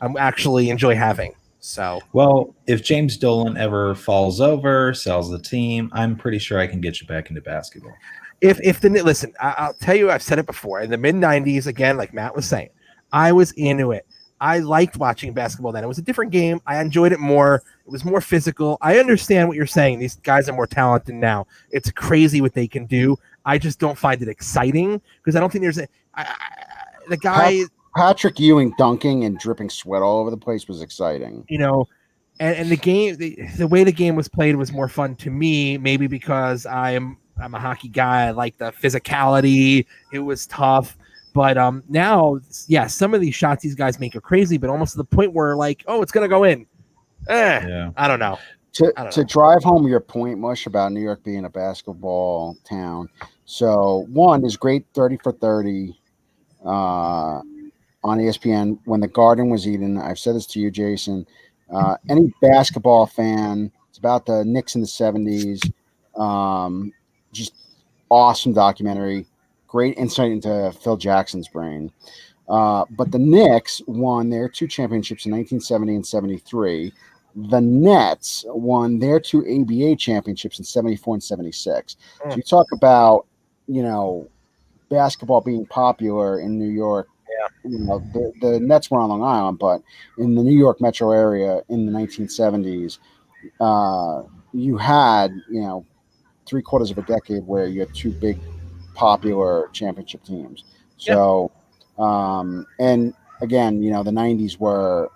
S1: I'm actually enjoy having. So,
S4: well, if James Dolan ever falls over, sells the team, I'm pretty sure I can get you back into basketball.
S1: Listen, I'll tell you, I've said it before. In the mid '90s, again, like Matt was saying, I was into it. I liked watching basketball then. It was a different game. I enjoyed it more. It was more physical. I understand what you're saying. These guys are more talented now. It's crazy what they can do. I just don't find it exciting because I don't think there's the guy.
S2: Patrick Ewing dunking and dripping sweat all over the place was exciting.
S1: And the game, the way the game was played was more fun to me. Maybe because I'm a hockey guy. I like the physicality. It was tough. But now, some of these shots these guys make are crazy, but almost to the point where it's going to go in. I don't know.
S2: To drive home your point, Mush, about New York being a basketball town. So, one is great 30 for 30 on ESPN when the Garden was eaten. I've said this to you, Jason. Any basketball fan, it's about the Knicks in the 70s. Just awesome documentary. Great insight into Phil Jackson's brain. But the Knicks won their 2 championships in 1970 and 73. The Nets won their 2 ABA championships in 74 and 76. So you talk about, basketball being popular in New York. Yeah. The Nets were on Long Island, but in the New York metro area in the 1970s, you had, 3/4 of a decade where you had 2 big popular championship teams. So, and again, the 90s were,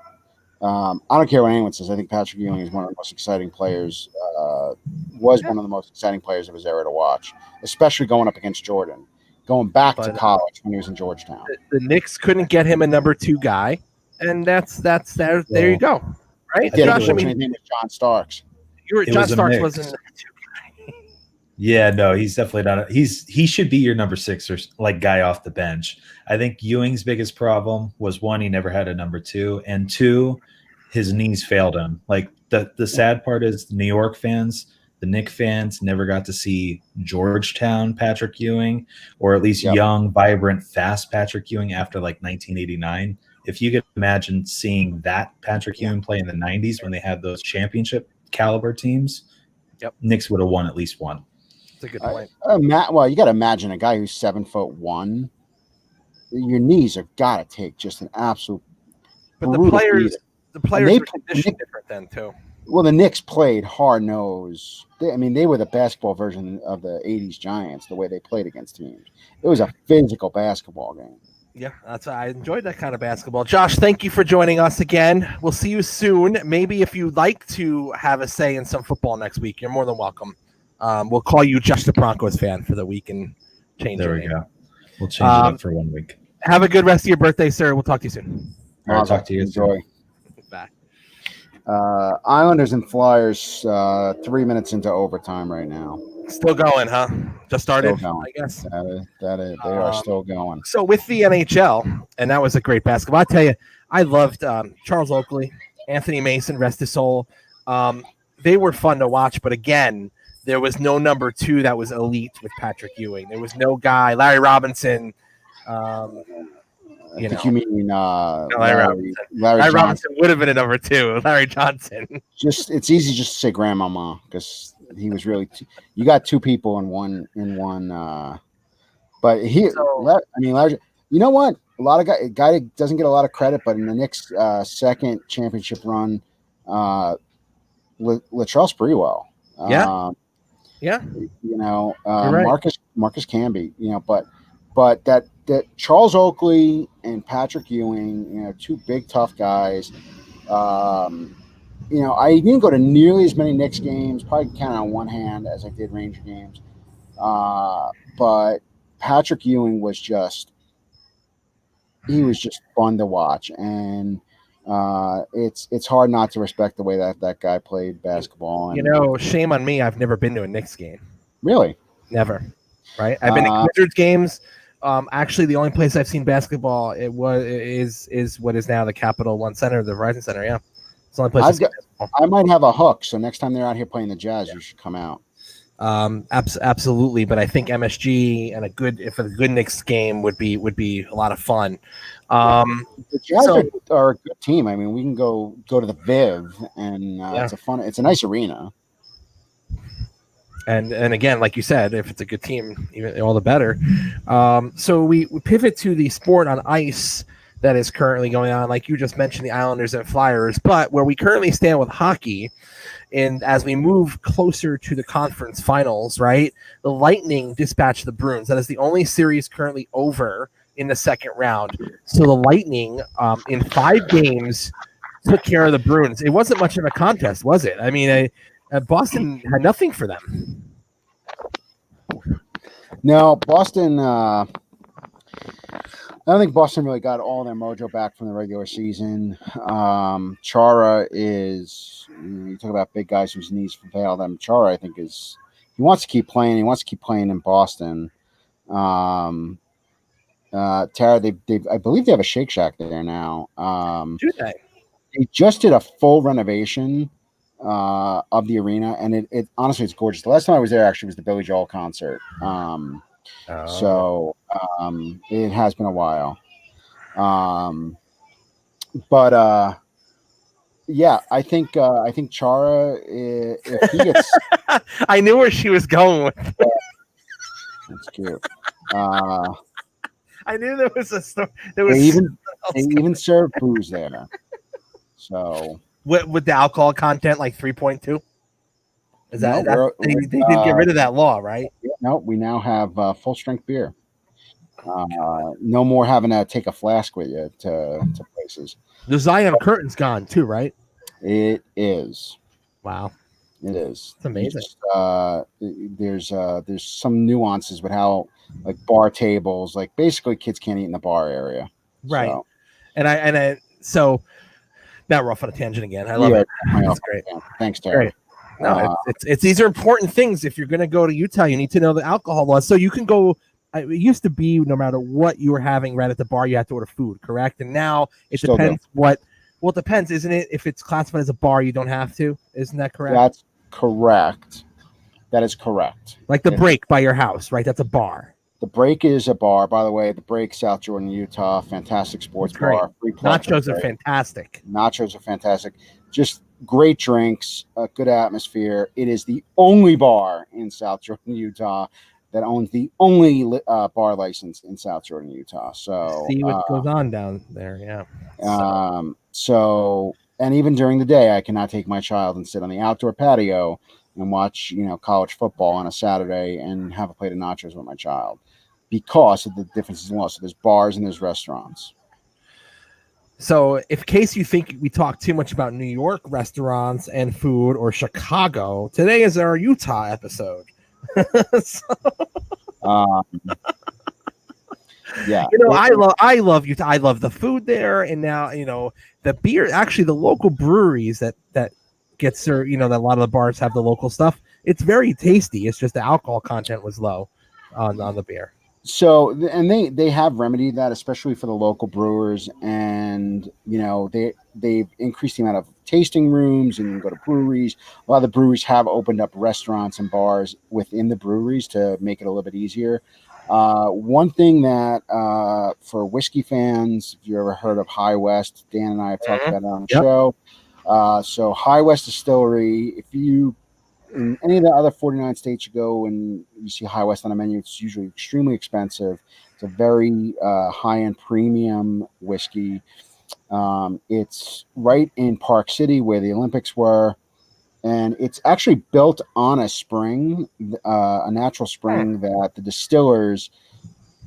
S2: I don't care what anyone says. I think Patrick Ewing is one of the most exciting players, was one of the most exciting players of his era to watch, especially going up against Jordan, going back to college when he was in Georgetown.
S1: The Knicks couldn't get him a number 2 guy, and that's there. There you go. Right?
S2: Josh, his name is John Starks.
S1: John Starks wasn't number 2 guy.
S4: Yeah, no, he's definitely not. He should be your number 6 or guy off the bench. I think Ewing's biggest problem was 1, he never had a number 2, and 2, his knees failed him. The sad part is the New York fans, the Knicks fans never got to see Georgetown Patrick Ewing, or at least young, vibrant, fast Patrick Ewing after 1989. If you could imagine seeing that Patrick Ewing play in the 90s when they had those championship caliber teams, Knicks would have won at least one.
S1: That's a good point.
S2: Well, you got to imagine a guy who's 7'1". Your knees have got to take just an absolute.
S1: But the players were conditioned different then too.
S2: Well, the Knicks played hard nose. They were the basketball version of the '80s Giants. The way they played against teams, it was a physical basketball game.
S1: Yeah, I enjoyed that kind of basketball. Josh, thank you for joining us again. We'll see you soon. Maybe if you'd like to have a say in some football next week, you're more than welcome. We'll call you Josh the Broncos fan for the week and change
S4: There
S1: your
S4: we
S1: name.
S4: go. We'll change it up for 1 week.
S1: Have a good rest of your birthday, sir. We'll talk to you soon.
S4: All right, talk to you.
S2: Enjoy.
S1: Bye.
S2: Islanders and Flyers 3 minutes into overtime right now.
S1: Still going, huh? Just started,
S2: Still
S1: I guess.
S2: That is. They are still going.
S1: So with the NHL, and that was a great basketball. I tell you, I loved Charles Oakley, Anthony Mason, rest his soul. They were fun to watch, but again, there was no number 2 that was elite with Patrick Ewing. There was no guy, Larry Robinson.
S2: You mean
S1: Larry
S2: Larry
S1: Robinson would have been a number 2. Larry Johnson.
S2: It's easy just to say grandmama because he was really. You got 2 people in one. But Larry. You know what? A lot of guy doesn't get a lot of credit, but in the Knicks' second championship run, Latrell Sprewell.
S1: Yeah.
S2: Right. Marcus Camby. But that Charles Oakley and Patrick Ewing, 2 big tough guys. I didn't go to nearly as many Knicks games, probably count on one hand as I did Ranger games. But Patrick Ewing was just fun to watch, and it's hard not to respect the way that guy played basketball. And,
S1: shame on me. I've never been to a Knicks game.
S2: Really?
S1: Never. Right? I've been to Wizards games. Actually, the only place I've seen basketball is what is now the Capital One Center, the Verizon Center. Yeah, it's the only place.
S2: I might have a hook, so next time they're out here playing the Jazz, you should come out.
S1: Absolutely, but I think MSG and a good Knicks game would be a lot of fun.
S2: The Jazz are a good team. I mean, we can go to the Viv, and it's a nice arena.
S1: And again, like you said, if it's a good team, even all the better. So we pivot to the sport on ice that is currently going on. Like you just mentioned, the Islanders and Flyers, but where we currently stand with hockey, and as we move closer to the conference finals, right, the Lightning dispatched the Bruins. That is the only series currently over in the second round. So the Lightning, in 5 games, took care of the Bruins. It wasn't much of a contest, was it? I mean, Boston had nothing for them.
S2: No, Boston. I don't think Boston really got all their mojo back from the regular season. Chara is. You talk about big guys whose knees fail them. Chara, I think, he wants to keep playing. He wants to keep playing in Boston. Tara, I believe they have a Shake Shack there now.
S1: Do they?
S2: They just did a full renovation of the arena, and it honestly, it's gorgeous. The last time I was there actually was the Billy Joel concert. So it has been a while. But yeah, I think Chara, if he gets,
S1: I knew where she was going with it.
S2: That's cute.
S1: I knew there was a story.
S2: They even serve booze there. So
S1: with the alcohol content, like 3.2. Is that they didn't get rid of that law, right?
S2: No, we now have full strength beer. No more having to take a flask with you to places.
S1: The Zion curtain's gone too, right?
S2: It is.
S1: Wow,
S2: it is.
S1: It's amazing.
S2: There's some nuances with how, like, bar tables, like basically kids can't eat in the bar area,
S1: right?
S2: So.
S1: And so now we're off on a tangent again. I love it. That's great.
S2: Thanks, Terry.
S1: Great. No, it's these are important things. If you're going to go to Utah, you need to know the alcohol laws. So you can go. It used to be no matter what you were having right at the bar, you have to order food, correct? And now it
S2: Still
S1: depends what. Well, it depends, isn't it? If it's classified as a bar, you don't have to. Isn't that correct?
S2: That's correct. That is correct.
S1: Like the Break by your house, right? That's a bar.
S2: The Break is a bar, by the way. The Break, South Jordan, Utah, fantastic sports bar.
S1: Nachos are fantastic.
S2: Nachos are fantastic. Just great drinks, a good atmosphere. It is the only bar in South Jordan, Utah that owns the only bar license in South Jordan, Utah. So
S1: see what goes on down there. Yeah.
S2: And even during the day, I cannot take my child and sit on the outdoor patio and watch, college football on a Saturday and have a plate of nachos with my child because of the differences in law. So there's bars and there's restaurants.
S1: So, in case you think we talk too much about New York restaurants and food or Chicago, today is our Utah episode.
S2: Yeah,
S1: I love Utah. I love the food there, and now the beer. Actually, the local breweries that get served. That a lot of the bars have the local stuff. It's very tasty. It's just the alcohol content was low on the beer.
S2: So, and they have remedied that, especially for the local brewers, and they've increased the amount of tasting rooms, and you can go to breweries. A lot of the breweries have opened up restaurants and bars within the breweries to make it a little bit easier. One thing that for whiskey fans, if you ever heard of High West, Dan and I have talked about it on the show. So High West Distillery, if you in any of the other 49 states you go and you see High West on a menu, it's usually extremely expensive. It's a very high-end premium whiskey. It's right in Park City where the Olympics were, and it's actually built on a spring, a natural spring that the distillers,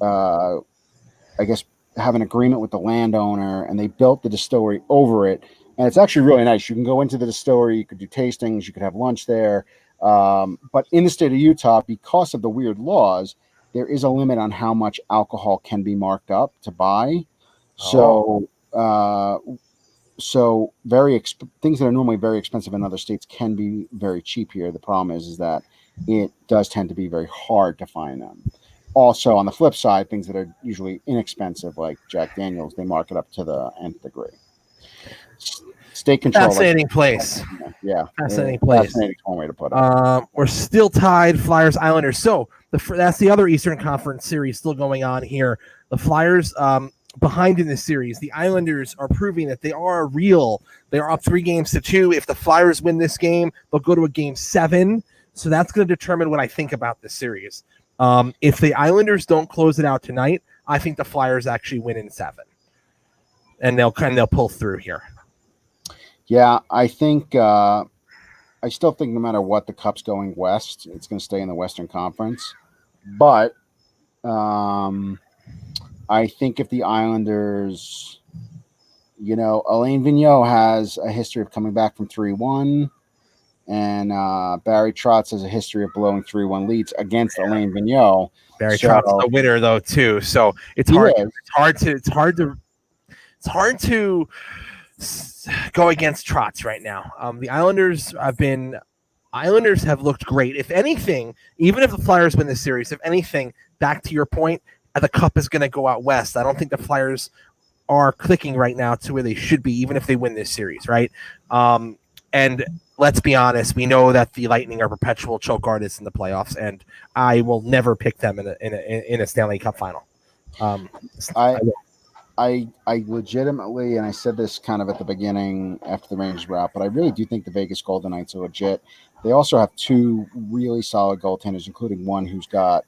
S2: I guess, have an agreement with the landowner, and they built the distillery over it. And it's actually really nice. You can go into the distillery, you could do tastings, you could have lunch there. But in the state of Utah, because of the weird laws, there is a limit on how much alcohol can be marked up to buy. So, things that are normally very expensive in other states can be very cheap here. The problem is that it does tend to be very hard to find them. Also, on the flip side, things that are usually inexpensive, like Jack Daniels, they mark it up to the nth degree. State control.
S1: Fascinating place.
S2: Yeah.
S1: Fascinating place.
S2: Fascinating one way to put it.
S1: We're still tied, Flyers, Islanders. So that's the other Eastern Conference series still going on here. The Flyers behind in this series. The Islanders are proving that they are real. They are up 3-2. If the Flyers win this game, they'll go to a game 7. So that's going to determine what I think about this series. If the Islanders don't close it out tonight, I think the Flyers actually win in 7. And they'll pull through here.
S2: Yeah, I think I still think no matter what, the Cup's going west. It's going to stay in the Western Conference. But I think if the Islanders, Alain Vigneault has a history of coming back from 3-1, and Barry Trotz has a history of blowing 3-1 leads against Alain Vigneault.
S1: Barry Trotz is the winner though too, so it's hard to go against Trotz right now. The Islanders have looked great. If anything, even if the Flyers win this series, if anything, back to your point, the Cup is going to go out west. I don't think the Flyers are clicking right now to where they should be, even if they win this series, right? And let's be honest, we know that the Lightning are perpetual choke artists in the playoffs, and I will never pick them in a Stanley Cup final.
S2: I legitimately, and I said this kind of at the beginning after the Rangers were out, but I really do think the Vegas Golden Knights are legit. They also have 2 really solid goaltenders, including one who's got,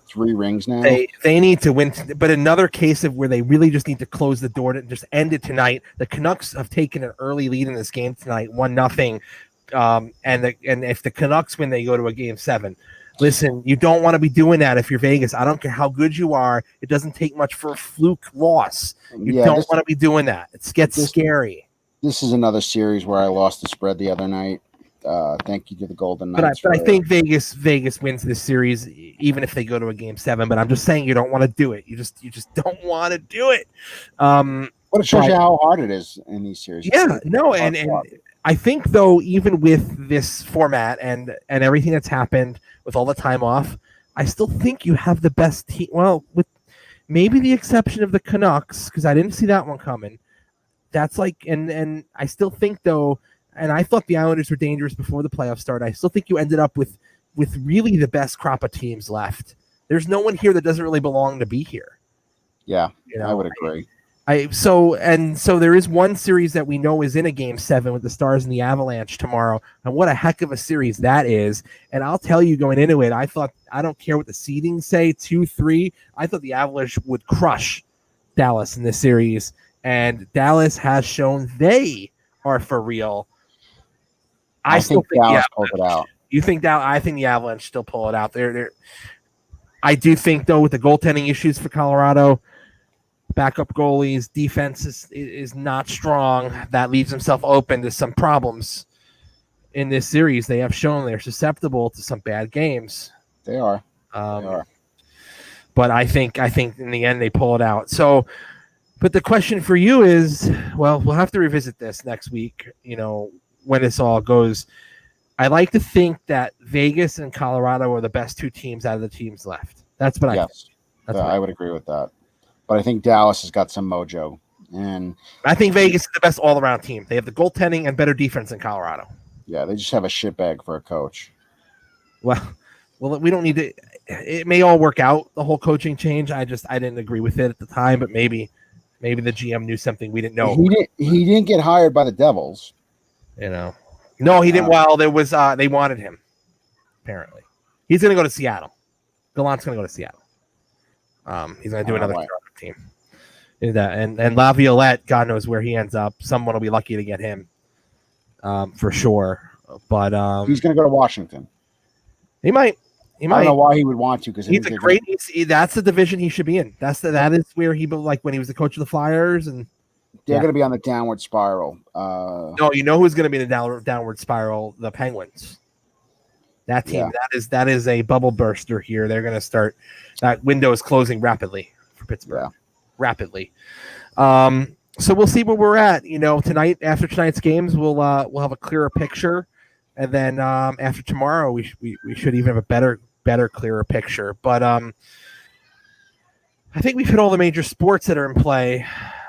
S2: 3 rings now?
S1: They need to win, but another case of where they really just need to close the door to just end it tonight. The Canucks have taken an early lead in this game tonight, 1-0. And if the Canucks win, they go to a game 7. Listen, you don't want to be doing that if you're Vegas. I don't care how good you are. It doesn't take much for a fluke loss. You don't want to be doing that. It gets scary.
S2: This is another series where I lost the spread the other night. Thank you to the Golden Knights.
S1: But I think Vegas wins this series, even if they go to a game 7. But I'm just saying you don't want to do it. You just don't want to do it.
S2: But it shows you how hard it is in these series.
S1: Yeah, no, and I think though, even with this format and everything that's happened with all the time off, I still think you have the best team. Well, with maybe the exception of the Canucks, because I didn't see that one coming. That's and I still think though, and I thought the Islanders were dangerous before the playoffs started. I still think you ended up with really the best crop of teams left. There's no one here that doesn't really belong to be here.
S2: Yeah, I would agree.
S1: So there is one series that we know is in a game 7 with the Stars and the Avalanche tomorrow, and what a heck of a series that is. And I'll tell you, going into it, I thought, I don't care what the seedings say, 2-3, I thought the Avalanche would crush Dallas in this series, and Dallas has shown they are for real. I still think
S2: Dallas pulled it out.
S1: You think that? I think the Avalanche still pull it out. I do think, though, with the goaltending issues for Colorado, backup goalies, defense is not strong. That leaves himself open to some problems in this series. They have shown they're susceptible to some bad games.
S2: They are.
S1: But I think in the end they pull it out. So, but the question for you is, well, we'll have to revisit this next week, when this all goes. I like to think that Vegas and Colorado are the best 2 teams out of the teams left. That's what I think.
S2: I would agree with that. But I think Dallas has got some mojo. And
S1: I think Vegas is the best all-around team. They have the goaltending and better defense than Colorado.
S2: Yeah, they just have a shitbag for a coach.
S1: Well, we don't need to. It may all work out, the whole coaching change. I didn't agree with it at the time, but maybe the GM knew something we didn't know.
S2: He didn't get hired by the Devils.
S1: No, he didn't. Well, there was they wanted him. Apparently, he's going to go to Seattle. Gallant's going to go to Seattle. He's going to do another team. And Laviolette, God knows where he ends up. Someone will be lucky to get him, for sure. But
S2: he's going to go to Washington.
S1: He might.
S2: I don't know why he would want to, because
S1: he's a great. That's the division he should be in. That is where he, like when he was the coach of the Flyers, and
S2: they're going to be on the downward spiral.
S1: No, you know who's going to be in the downward spiral? The Penguins. That team, that is a bubble burster here. They're going to start. That window is closing rapidly for Pittsburgh. Rapidly. So we'll see where we're at. Tonight, after tonight's games, we'll have a clearer picture, and then after tomorrow, we should even have a better, clearer picture. But I think we've hit all the major sports that are in play.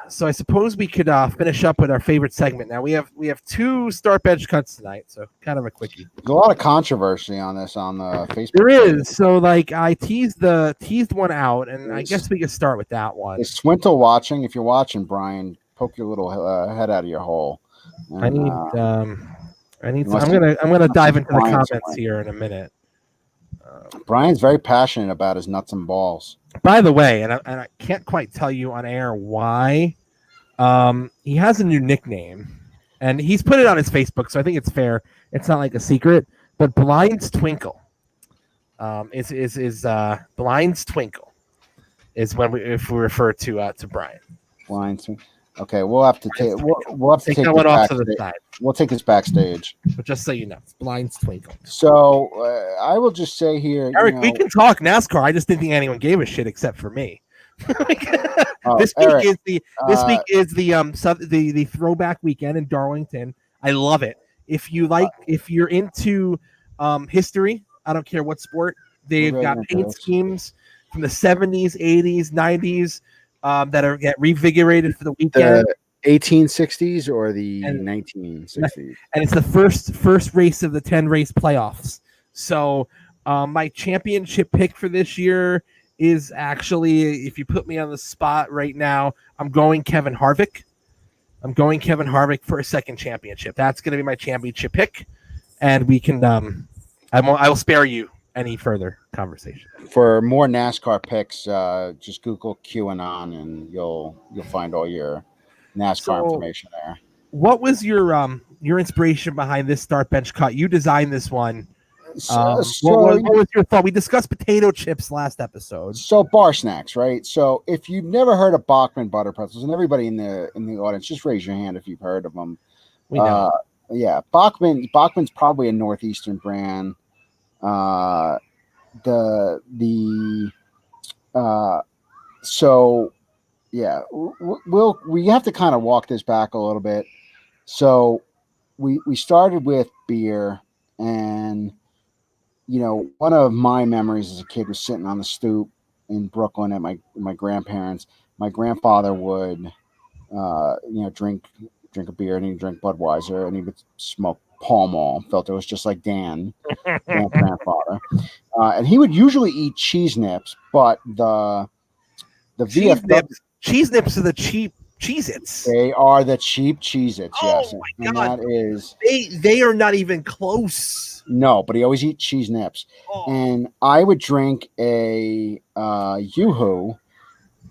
S1: So I suppose we could finish up with our favorite segment. Now we have 2 start bench cuts tonight, so kind of a quickie.
S2: There's a lot of controversy on this on the Facebook.
S1: There is. So I teased one out, and I guess we could start with that one.
S2: Is Swintle watching? If you're watching, Brian, poke your little head out of your hole. And,
S1: I'm gonna dive into the comments here in a minute.
S2: Brian's very passionate about his nuts and balls.
S1: By the way, and I can't quite tell you on air why. He has a new nickname, and he's put it on his Facebook, so I think it's fair. It's not like a secret, but Blind's Twinkle is Blind's Twinkle is if we refer to Brian.
S2: Blind's Twinkle. Okay, we'll have to take
S1: that one off to the side.
S2: We'll take this backstage.
S1: But just so you know, it's Blind's Twinkle.
S2: So I will just say here,
S1: Eric, we can talk NASCAR. I just didn't think anyone gave a shit except for me. This week is the throwback weekend in Darlington. I love it. If you're into history, I don't care what sport, they've got paint schemes from the 70s, 80s, 90s that get revigorated for the weekend.
S2: The 1860s or the 1960s,
S1: and it's the first race of the 10 race playoffs. So my championship pick for this year is actually, if you put me on the spot right now, I'm going Kevin Harvick. For a second championship. That's going to be my championship pick, and we can. I will spare you any further conversation.
S2: For more NASCAR picks, just Google QAnon, and you'll find all your NASCAR information there.
S1: What was your inspiration behind this start bench cut? You designed this one. What was your thought? We discussed potato chips last episode.
S2: So bar snacks, right? So if you've never heard of Bachman butter pretzels, and everybody in the audience, just raise your hand if you've heard of them.
S1: We know.
S2: Bachman's probably a northeastern brand. We have to kind of walk this back a little bit. So we started with beer, and one of my memories as a kid was sitting on the stoop in Brooklyn at my grandparents. My grandfather would drink a beer, and he'd drink Budweiser, and he would smoke Pall Mall. Felt it was just like Dan, my grandfather. And he would usually eat cheese nips, but the
S1: cheese nips are the cheap Cheez-Its.
S2: They are the cheap Cheez-Its, yes.
S1: Oh my
S2: And
S1: God.
S2: that is
S1: They are not even close.
S2: no, but he always eat cheese nips.
S1: Oh.
S2: And I would drink a Yoo-hoo.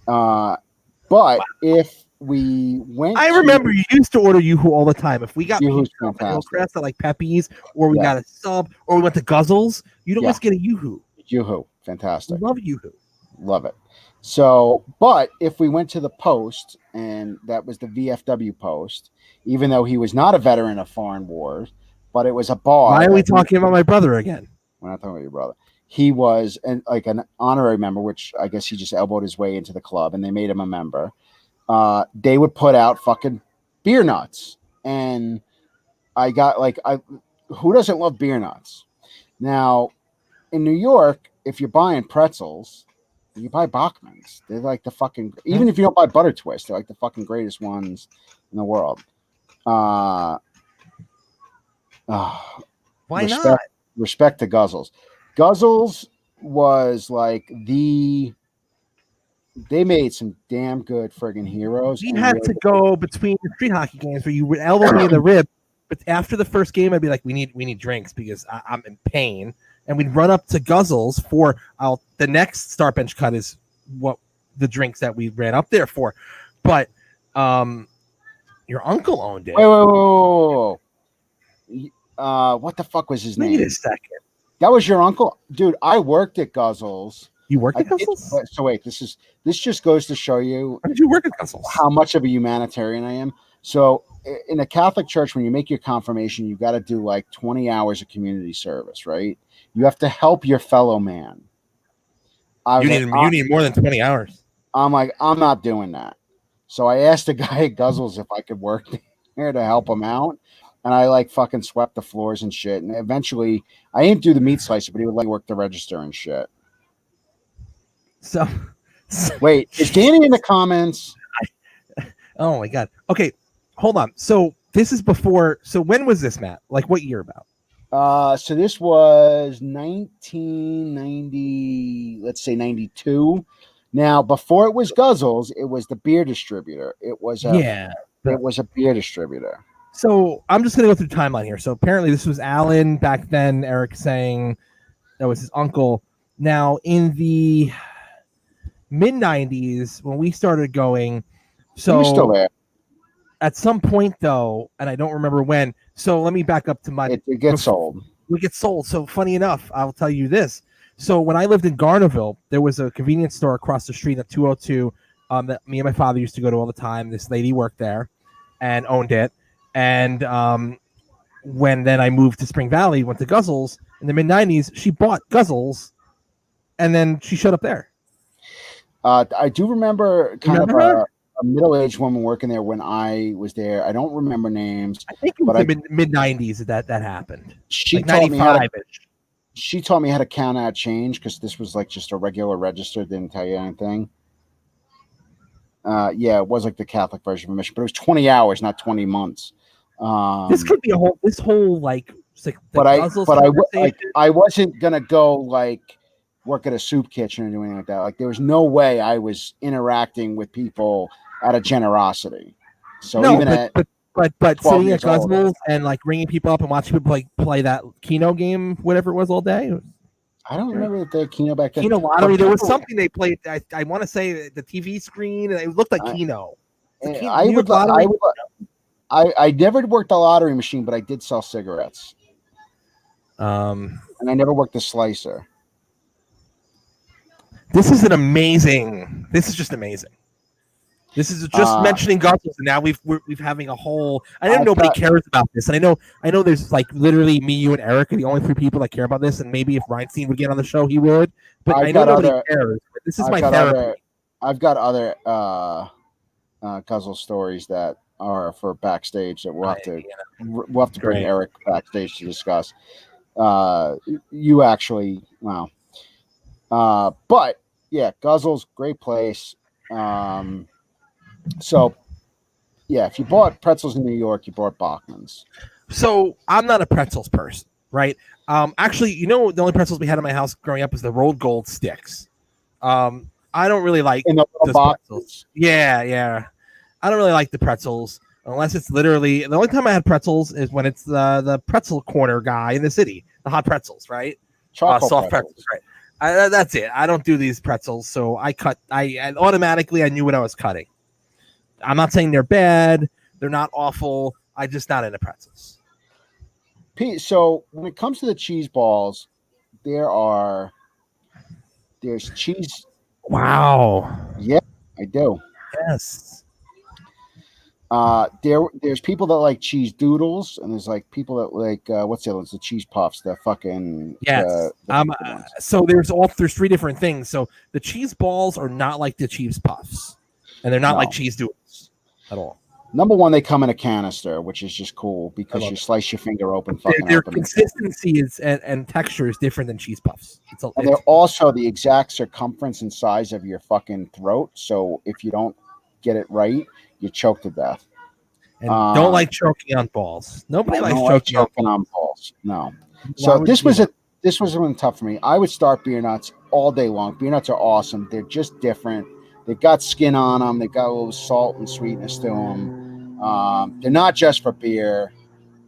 S2: But if we went
S1: I remember you used to order Yoo-Hoo all the time. If we got
S2: Yoo-Hoo's
S1: pizza at
S2: fantastic.
S1: Hillcrest at like Pepe's, or we
S2: Yeah.
S1: got a sub, or we went to Guzzles, you'd always
S2: Yeah.
S1: get a Yoo-Hoo.
S2: Yoo-hoo, fantastic.
S1: Love Yoo-Hoo.
S2: Love it. So, but if we went to the Post, and that was the VFW Post, even though he was not a veteran of foreign wars, but it was a bar.
S1: Why are we talking about my brother again?
S2: We're not talking about your brother. He was like an honorary member, which I guess he just elbowed his way into the club, and they made him a member. They would put out fucking beer nuts, and I got who doesn't love beer nuts? Now, in New York, if you're buying pretzels, you buy Bachman's. They're like the fucking, even if you don't buy Butter Twist, they're like the fucking greatest ones in the world.
S1: Why
S2: respect,
S1: not?
S2: Respect to Guzzles. Guzzles was like they made some damn good friggin' heroes.
S1: We had to go between the street hockey games where you would elbow me in the rib, but after the first game, I'd be like, "We need drinks because I'm in pain," and we'd run up to Guzzles for the next start bench cut is what the drinks that we ran up there for, but your uncle owned it.
S2: Whoa. What the fuck was his name?
S1: Wait a second.
S2: That was your uncle, dude. I worked at Guzzles.
S1: You worked at Guzzles?
S2: So wait, this just goes to show you
S1: How did you work at Guzzles?
S2: how much of a humanitarian I am. So in a Catholic church, when you make your confirmation, you got to do like 20 hours of community service, right? You have to help your fellow man.
S1: You need more than 20 hours.
S2: I'm like, I'm not doing that. So I asked the guy at Guzzles if I could work there to help him out. And I like fucking swept the floors and shit. And eventually I didn't do the meat slicer, but he would like work the register and shit.
S1: So
S2: wait, is Danny in the comments?
S1: Oh my God. Okay, hold on. So this is before. So when was this, Matt? Like what year about?
S2: So this was 1990, let's say 92. Now, before it was Guzzles, it was the beer distributor. It was a beer distributor.
S1: So I'm just going to go through the timeline here. So apparently this was Alan back then, Eric saying that was his uncle. Now in the mid 90s, when we started going, so
S2: He was still there.
S1: At some point though, and I don't remember when. So let me back up to
S2: It gets sold.
S1: We get sold. So funny enough, I'll tell you this. So when I lived in Garnerville, there was a convenience store across the street at 202 that me and my father used to go to all the time. This lady worked there and owned it. And when then I moved to Spring Valley, went to Guzzles in the mid 90s, she bought Guzzles and then she showed up there.
S2: I do remember kind of a middle-aged woman working there when I was there. I don't remember names.
S1: I think it was the mid 90s that happened.
S2: She
S1: like
S2: taught me how to,
S1: she
S2: taught me how to count out change because this was like just a regular register, didn't tell you anything. Yeah, it was like the Catholic version of a mission, but it was 20 hours, not 20 months.
S1: This could be this whole like
S2: I wasn't gonna go like work at a soup kitchen or do anything like that. Like there was no way I was interacting with people out of generosity. So
S1: no,
S2: even
S1: but sitting at Guzzles and like ringing people up and watching people like play that Keno game, whatever it was, all day.
S2: I don't remember that they had Keno back then.
S1: Keno lottery. There was something they played. I want to say the TV screen, and it looked like Keno.
S2: I never worked the lottery machine, but I did sell cigarettes. And I never worked the slicer.
S1: This is just amazing. This is just mentioning Guzzles, and now we've having a whole. I know nobody cares about this, and I know there's like literally me, you, and Eric are the only three people that care about this, and maybe if Reinstein would get on the show, he would. But I know nobody cares. But this is my therapy.
S2: I've got other Guzzle stories that are for backstage that we'll have to bring Eric backstage to discuss. You actually, wow. But yeah, Guzzles, great place. So, yeah, if you bought pretzels in New York, you bought Bachman's.
S1: So I'm not a pretzels person, right? Actually, the only pretzels we had in my house growing up was the rolled gold sticks. I don't really like
S2: in the
S1: those pretzels. Yeah. I don't really like the pretzels unless it's literally the only time I had pretzels is when it's the pretzel corner guy in the city, the hot pretzels, right?
S2: Chocolate
S1: Soft pretzels, right? That's it. I don't do these pretzels, so I automatically I knew what I was cutting. I'm not saying they're bad, they're not awful. I'm just not into pretzels.
S2: So when it comes to the cheese balls, there's cheese.
S1: Wow.
S2: Yeah, I do.
S1: Yes.
S2: There's people that like cheese doodles, and there's like people that like what's the other ones? The cheese puffs, the fucking
S1: yes. So there's three different things. So the cheese balls are not like the cheese puffs, and they're not like cheese doodles at all.
S2: Number one, they come in a canister, which is just cool because you slice your finger open.
S1: Their consistency is and texture is different than cheese puffs.
S2: And they're also the exact circumference and size of your fucking throat. So if you don't get it right, you choke to death.
S1: And don't like choking on balls. Nobody likes choking
S2: on balls. No. So this was one tough for me. I would start beer nuts all day long. Beer nuts are awesome. They're just different. They've got skin on them. They've got a little salt and sweetness to them. They're not just for beer.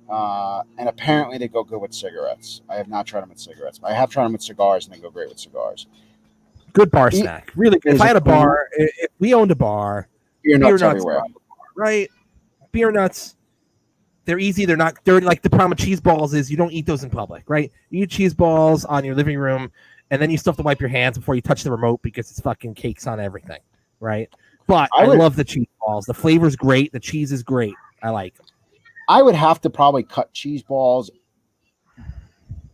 S2: And apparently they go good with cigarettes. I have not tried them with cigarettes. I have tried them with cigars, and they go great with cigars.
S1: Good bar snack. Really good. If I had a bar, if we owned a bar,
S2: beer nuts everywhere.
S1: Right? Beer nuts. They're easy. They're not dirty. Like the problem with cheese balls is you don't eat those in public, right? You eat cheese balls on your living room, and then you still have to wipe your hands before you touch the remote because it's fucking cakes on everything, right? But I love the cheese balls. The flavor's great. The cheese is great. I like them.
S2: I would have to probably cut cheese balls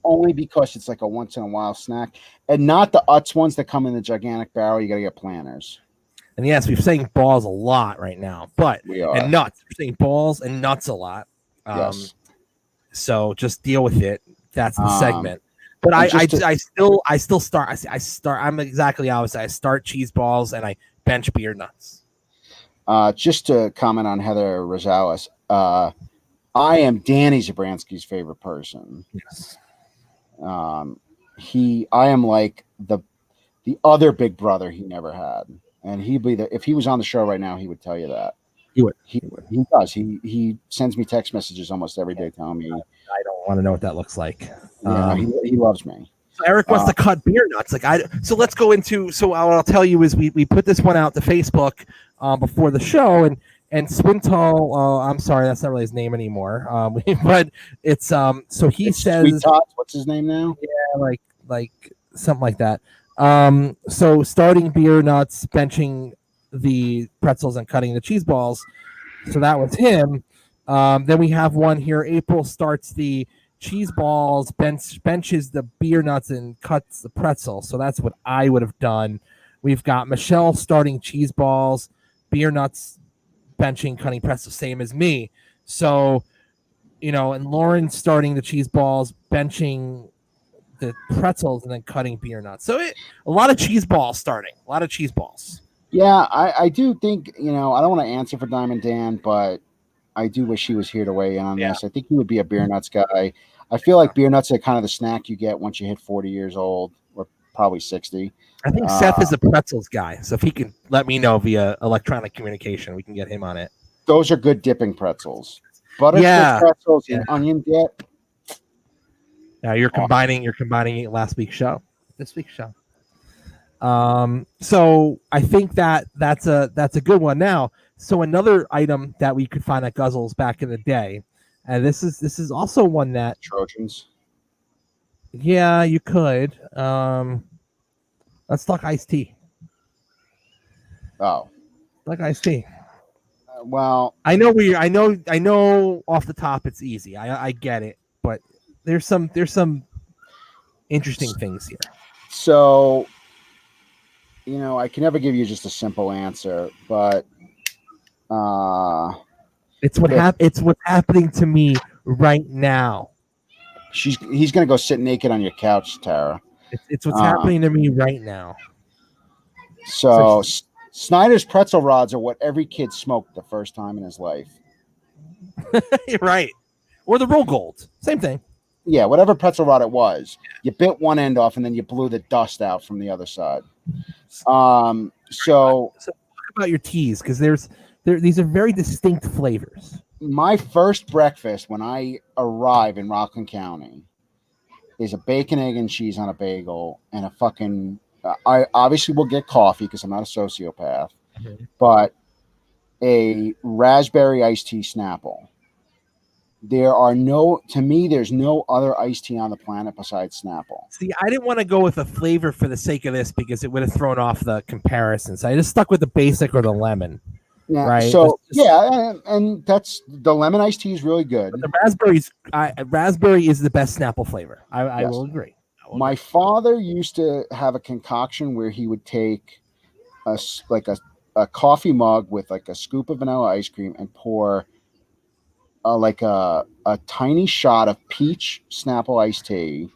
S2: only because it's like a once in a while snack, and not the Utz ones that come in the gigantic barrel. You got to get planters.
S1: And yes, we're saying balls a lot right now, but
S2: we are.
S1: And nuts. We're saying balls and nuts a lot.
S2: Yes.
S1: So just deal with it. That's the segment. But I still start. I'm exactly opposite. I start cheese balls and I bench beer nuts.
S2: Just to comment on Heather Rosales, I am Danny Zabransky's favorite person.
S1: Yes.
S2: I am like the other big brother he never had, and he'd be if he was on the show right now, he would tell you that.
S1: He would.
S2: He does. He sends me text messages almost every day telling me.
S1: I don't want to know what that looks like.
S2: Yeah, he loves me.
S1: So Eric wants to cut beer nuts. So let's go into. So what I'll tell you is we put this one out to Facebook before the show, and Swintal. I'm sorry, that's not really his name anymore. But it's So he says,
S2: Sweet Tots. What's his name now?
S1: Yeah, like something like that. So starting beer nuts, benching the pretzels, and cutting the cheese balls. So that was him. Then we have one here. April starts the cheese balls, benches the beer nuts, and cuts the pretzel. So that's what I would have done. We've got Michelle starting cheese balls, beer nuts, benching, cutting pretzel, same as me. So, and Lauren starting the cheese balls, benching the pretzels, and then cutting beer nuts. So a lot of cheese balls starting, a lot of cheese balls.
S2: Yeah, I do think, I don't want to answer for Diamond Dan, but I do wish he was here to weigh in on this. I think he would be a beer nuts guy. I feel like beer nuts are kind of the snack you get once you hit 40 years old, or probably 60.
S1: I think Seth is a pretzels guy, so if he can let me know via electronic communication, we can get him on it.
S2: Those are good dipping pretzels. Butterscotch pretzels and onion dip.
S1: Now you're combining last week's show, this week's show. So I think that's a good one. Now, so another item that we could find at Guzzles back in the day, and this is also one that
S2: Trojans.
S1: Yeah, you could. Let's talk iced tea.
S2: Oh,
S1: like iced tea.
S2: Well,
S1: I know off the top it's easy. I get it, but there's some interesting things here.
S2: So, I can never give you just a simple answer, but
S1: it's what's happening to me right now.
S2: He's gonna go sit naked on your couch, Tara.
S1: It's what's happening to me right now.
S2: So Snyder's pretzel rods are what every kid smoked the first time in his life.
S1: Right. Or the Roll Gold. Same thing.
S2: Yeah, whatever pretzel rod it was. You bit one end off and then you blew the dust out from the other side. So
S1: talk about your teas, because there's These are very distinct flavors.
S2: My first breakfast when I arrive in Rockland County is a bacon, egg, and cheese on a bagel and a fucking. I obviously will get coffee because I'm not a sociopath, but a raspberry iced tea Snapple. There's no other iced tea on the planet besides Snapple.
S1: See, I didn't want to go with a flavor for the sake of this because it would have thrown off the comparison. So I just stuck with the basic or the lemon.
S2: Yeah,
S1: right.
S2: So and that's the lemon iced tea is really good.
S1: But the raspberry is the best Snapple flavor. I will agree.
S2: My father used to have a concoction where he would take a coffee mug with like a scoop of vanilla ice cream and pour like a tiny shot of peach Snapple iced tea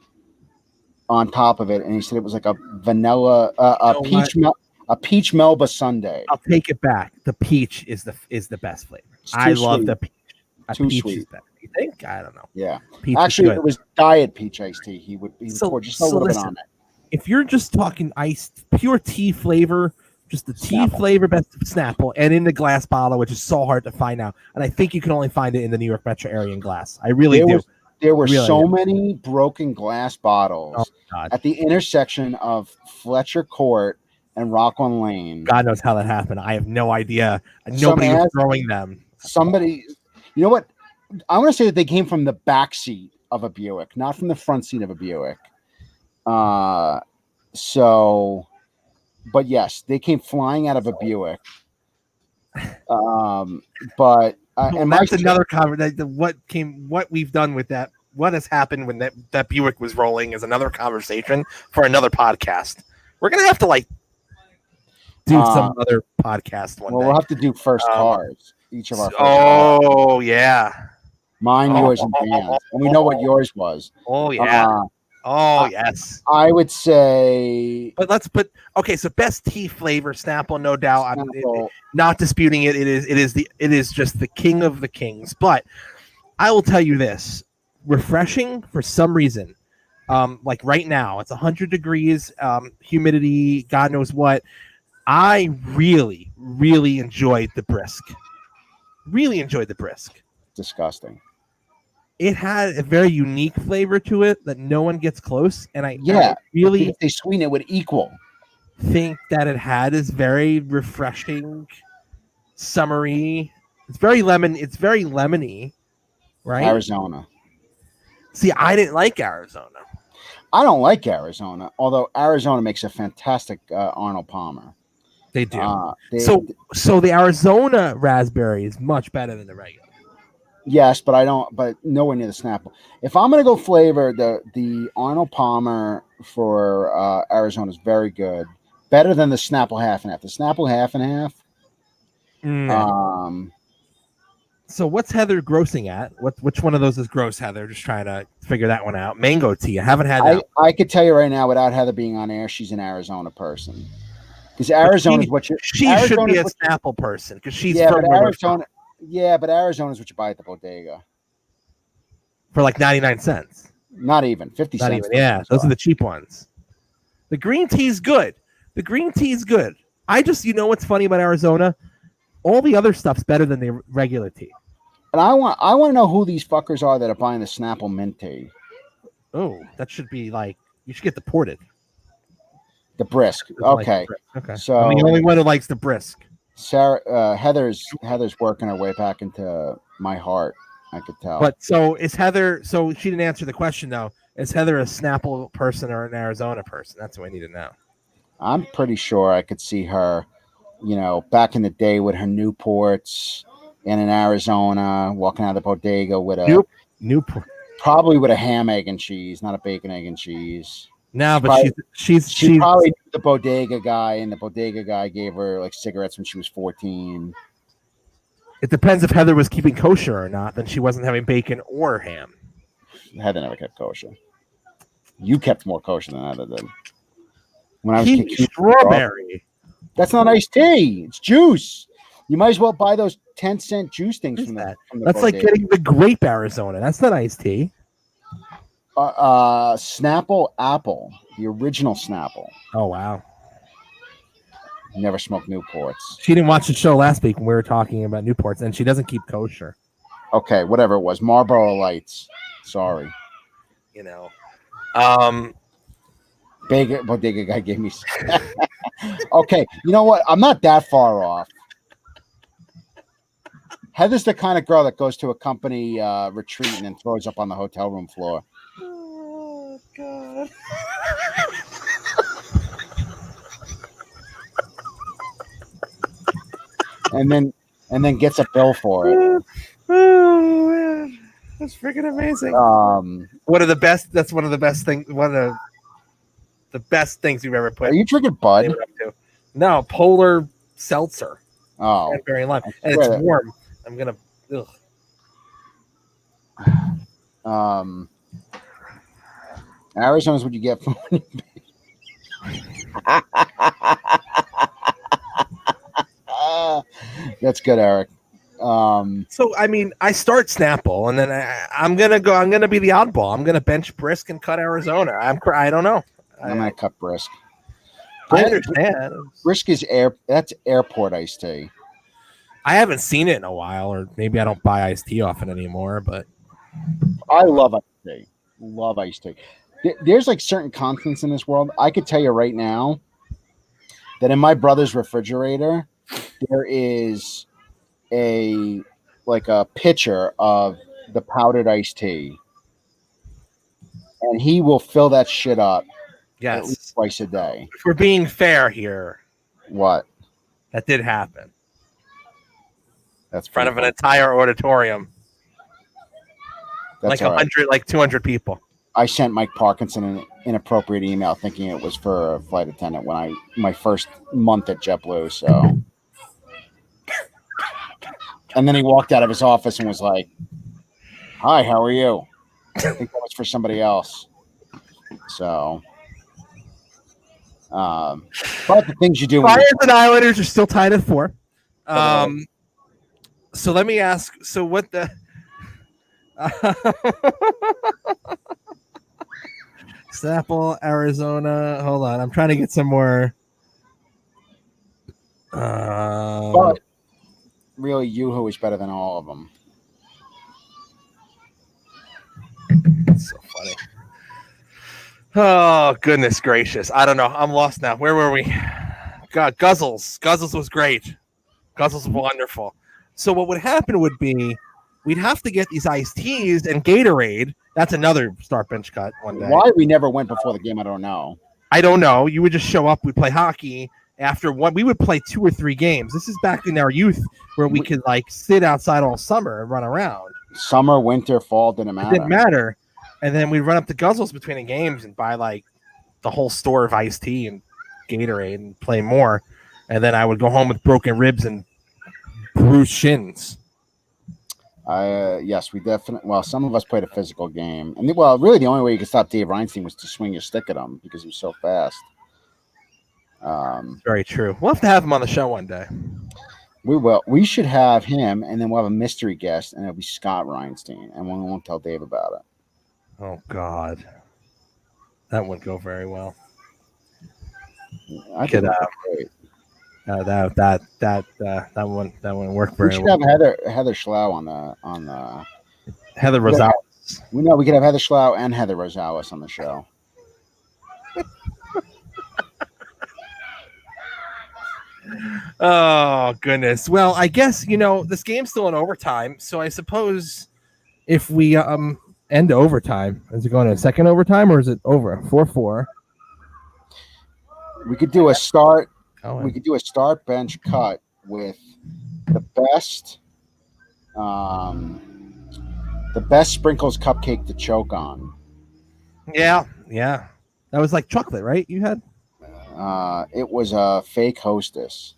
S2: on top of it, and he said it was like a vanilla a peach Melba sundae.
S1: I'll take it back. The peach is the best flavor. I love the peach.
S2: Too
S1: peach
S2: sweet.
S1: Is better. You think? I don't know.
S2: Yeah.
S1: Peach
S2: actually, if it was diet peach iced tea, he would pour just a little bit on it.
S1: If you're just talking pure tea flavor, just the tea flavor best of Snapple, and in the glass bottle, which is so hard to find now, and I think you can only find it in the New York metro area in glass. I really do.
S2: There were so many broken glass bottles at the intersection of Fletcher Court and Rockland Lane.
S1: God knows how that happened. I have no idea. Nobody was throwing them.
S2: Somebody, you know what? I want to say that they came from the back seat of a Buick, not from the front seat of a Buick. But yes, they came flying out of a Buick. But
S1: and that's another conversation. What we've done with that, what has happened when that Buick was rolling is another conversation for another podcast. We're gonna have to do some other podcast one day.
S2: We'll have to do first cars. Each of our first
S1: cars. Yeah.
S2: Mine, yours, and Dan's. And we know what yours was.
S1: Oh yeah. Yes.
S2: I would say.
S1: Okay. So best tea flavor, Snapple, no doubt. I'm not disputing it. It is just the king of the kings. But I will tell you this: refreshing for some reason. Like right now, it's 100 degrees, humidity, God knows what. I really, really enjoyed the brisk. Really enjoyed the brisk.
S2: Disgusting.
S1: It had a very unique flavor to it that no one gets close, and I really
S2: if they sweeten it would equal.
S1: Think that it had is very refreshing, summery. It's very lemony, right?
S2: Arizona.
S1: See, I didn't like Arizona.
S2: I don't like Arizona, although Arizona makes a fantastic Arnold Palmer.
S1: They do. So the Arizona raspberry is much better than the regular.
S2: Yes, but nowhere near the Snapple. If I'm gonna go flavor, the Arnold Palmer for Arizona is very good. Better than the Snapple half and half. The Snapple half and half.
S1: So what's Heather grossing at? Which one of those is gross, Heather? Just trying to figure that one out. Mango tea. I haven't had that.
S2: I could tell you right now, without Heather being on air, she's an Arizona person. Because Arizona is what you.
S1: She should be a Snapple person because she's from
S2: Arizona. Yeah, but Arizona is what you buy at the bodega
S1: for like 99 cents.
S2: Not even 50 cents.
S1: Yeah, those are the cheap ones. The green tea is good. I just, what's funny about Arizona? All the other stuff's better than the regular tea.
S2: And I want to know who these fuckers are that are buying the Snapple mint tea.
S1: Oh, that should be you should get the ported.
S2: The brisk. Okay.
S1: Okay.
S2: So
S1: I'm the only one who likes the brisk.
S2: Sarah, Heather's working her way back into my heart. I could tell.
S1: But so is Heather? So she didn't answer the question though. Is Heather a Snapple person or an Arizona person? That's what I need to know.
S2: I'm pretty sure I could see her, back in the day with her Newports in Arizona, walking out of the bodega with a
S1: Newport,
S2: probably with a ham, egg, and cheese, not a bacon, egg, and cheese.
S1: No, but she's
S2: probably knew the bodega guy, and the bodega guy gave her cigarettes when she was 14.
S1: It depends if Heather was keeping kosher or not. Then she wasn't having bacon or ham.
S2: Heather never kept kosher. You kept more kosher than Heather did. When I was
S1: strawberry.
S2: That's not iced tea. It's juice. You might as well buy those 10-cent juice things from that.
S1: That's like getting the grape Arizona. That's not iced tea.
S2: Snapple apple, the original Snapple.
S1: Oh wow!
S2: Never smoke Newports.
S1: She didn't watch the show last week when we were talking about Newports, and she doesn't keep kosher.
S2: Okay, whatever it was. Marlboro Lights. Sorry.
S1: You know.
S2: Bodega guy gave me. Okay, you know what? I'm not that far off. Heather's the kind of girl that goes to a company retreat and then throws up on the hotel room floor.
S1: Oh God.
S2: and then gets a bill for it.
S1: Oh man, that's freaking amazing. One of the best. That's one of the best things. One of the best things we've ever put.
S2: Are you drinking Bud?
S1: No, Polar Seltzer.
S2: Oh,
S1: cranberry lime, and it's warm. I'm gonna. Ugh.
S2: Arizona's what you get from. That's good, Eric.
S1: So I mean, I start Snapple, and then I'm gonna be the oddball. I'm gonna bench Brisk and cut Arizona. I don't know.
S2: I'm gonna cut Brisk.
S1: I understand.
S2: Brisk is that's airport iced tea.
S1: I haven't seen it in a while, or maybe I don't buy iced tea often anymore. But
S2: I love iced tea. Love iced tea. There's like certain constants in this world. I could tell you right now that in my brother's refrigerator there is a pitcher of the powdered iced tea, and he will fill that shit up.
S1: Yes,
S2: at least twice a day.
S1: If we're being fair here,
S2: what?
S1: That did happen.
S2: That's
S1: in front of an entire auditorium.
S2: That's
S1: like 100, like 200 people.
S2: I sent Mike Parkinson an inappropriate email thinking it was for a flight attendant when my first month at JetBlue. So, and then he walked out of his office and was like, "Hi, how are you?" I think that was for somebody else. So, but the things you do.
S1: Flyers and Islanders are still tied at 4. So let me ask. So what the? Snapple, Arizona. Hold on, I'm trying to get some more.
S2: But really, Yoo-Hoo is better than all of them.
S1: That's so funny. Oh goodness gracious! I don't know. I'm lost now. Where were we? God, Guzzles. Guzzles was great. Guzzles was wonderful. So what would happen would be we'd have to get these iced teas and Gatorade. That's another start bench cut one day.
S2: Why we never went before the game, I don't know.
S1: I don't know. You would just show up. We'd play hockey. After one, we would play 2 or 3 games. This is back in our youth where we could like sit outside all summer and run around.
S2: Summer, winter, fall, didn't matter.
S1: It didn't matter. And then we'd run up to Guzzles between the games and buy like the whole store of iced tea and Gatorade and play more. And then I would go home with broken ribs and bruised shins.
S2: Yes, we definitely. Well, some of us played a physical game, and really the only way you could stop Dave Reinstein was to swing your stick at him because he was so fast.
S1: Very true. We'll have to have him on the show one day.
S2: We will. We should have him, and then we'll have a mystery guest, and it'll be Scott Reinstein, and we won't tell Dave about it.
S1: Oh God, that wouldn't go very well.
S2: I could.
S1: That wouldn't work very well.
S2: We should have Heather Schlau on the
S1: Heather Rosales.
S2: We could have Heather Schlau and Heather Rosales on the show.
S1: Oh goodness. Well, I guess this game's still in overtime, so I suppose if we end overtime, is it going to a second overtime or is it over 4-4?
S2: We could do a start.
S1: We
S2: could do a start bench cut with the best sprinkles cupcake to choke on.
S1: Yeah. That was like chocolate, right? You had.
S2: It was a fake Hostess.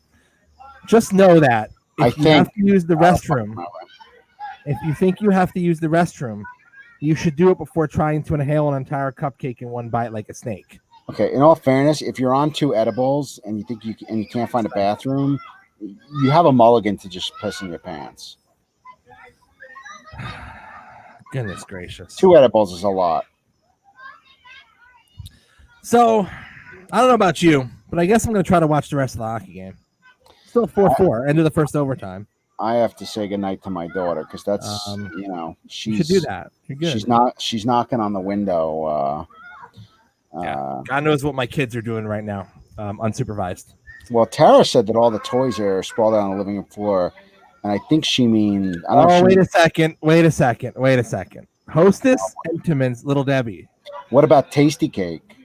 S1: Just know that if you have to use the restroom, if you think you have to use the restroom, you should do it before trying to inhale an entire cupcake in one bite like a snake.
S2: Okay, in all fairness, if you're on 2 edibles and you think you can't find a bathroom, you have a mulligan to just piss in your pants.
S1: Goodness gracious.
S2: 2 edibles is a lot.
S1: So, I don't know about you, But I guess I'm going to try to watch the rest of the hockey game. Still 4-4, end of the first overtime.
S2: I have to say goodnight to my daughter because that's
S1: You
S2: she's
S1: should do that. You're good.
S2: She's knocking on the window.
S1: God knows what my kids are doing right now, unsupervised.
S2: Well, Tara said that all the toys are sprawled out on the living room floor, and I think she means.
S1: Wait a second. Hostess Entenmann's Little Debbie.
S2: What about Tasty Cake?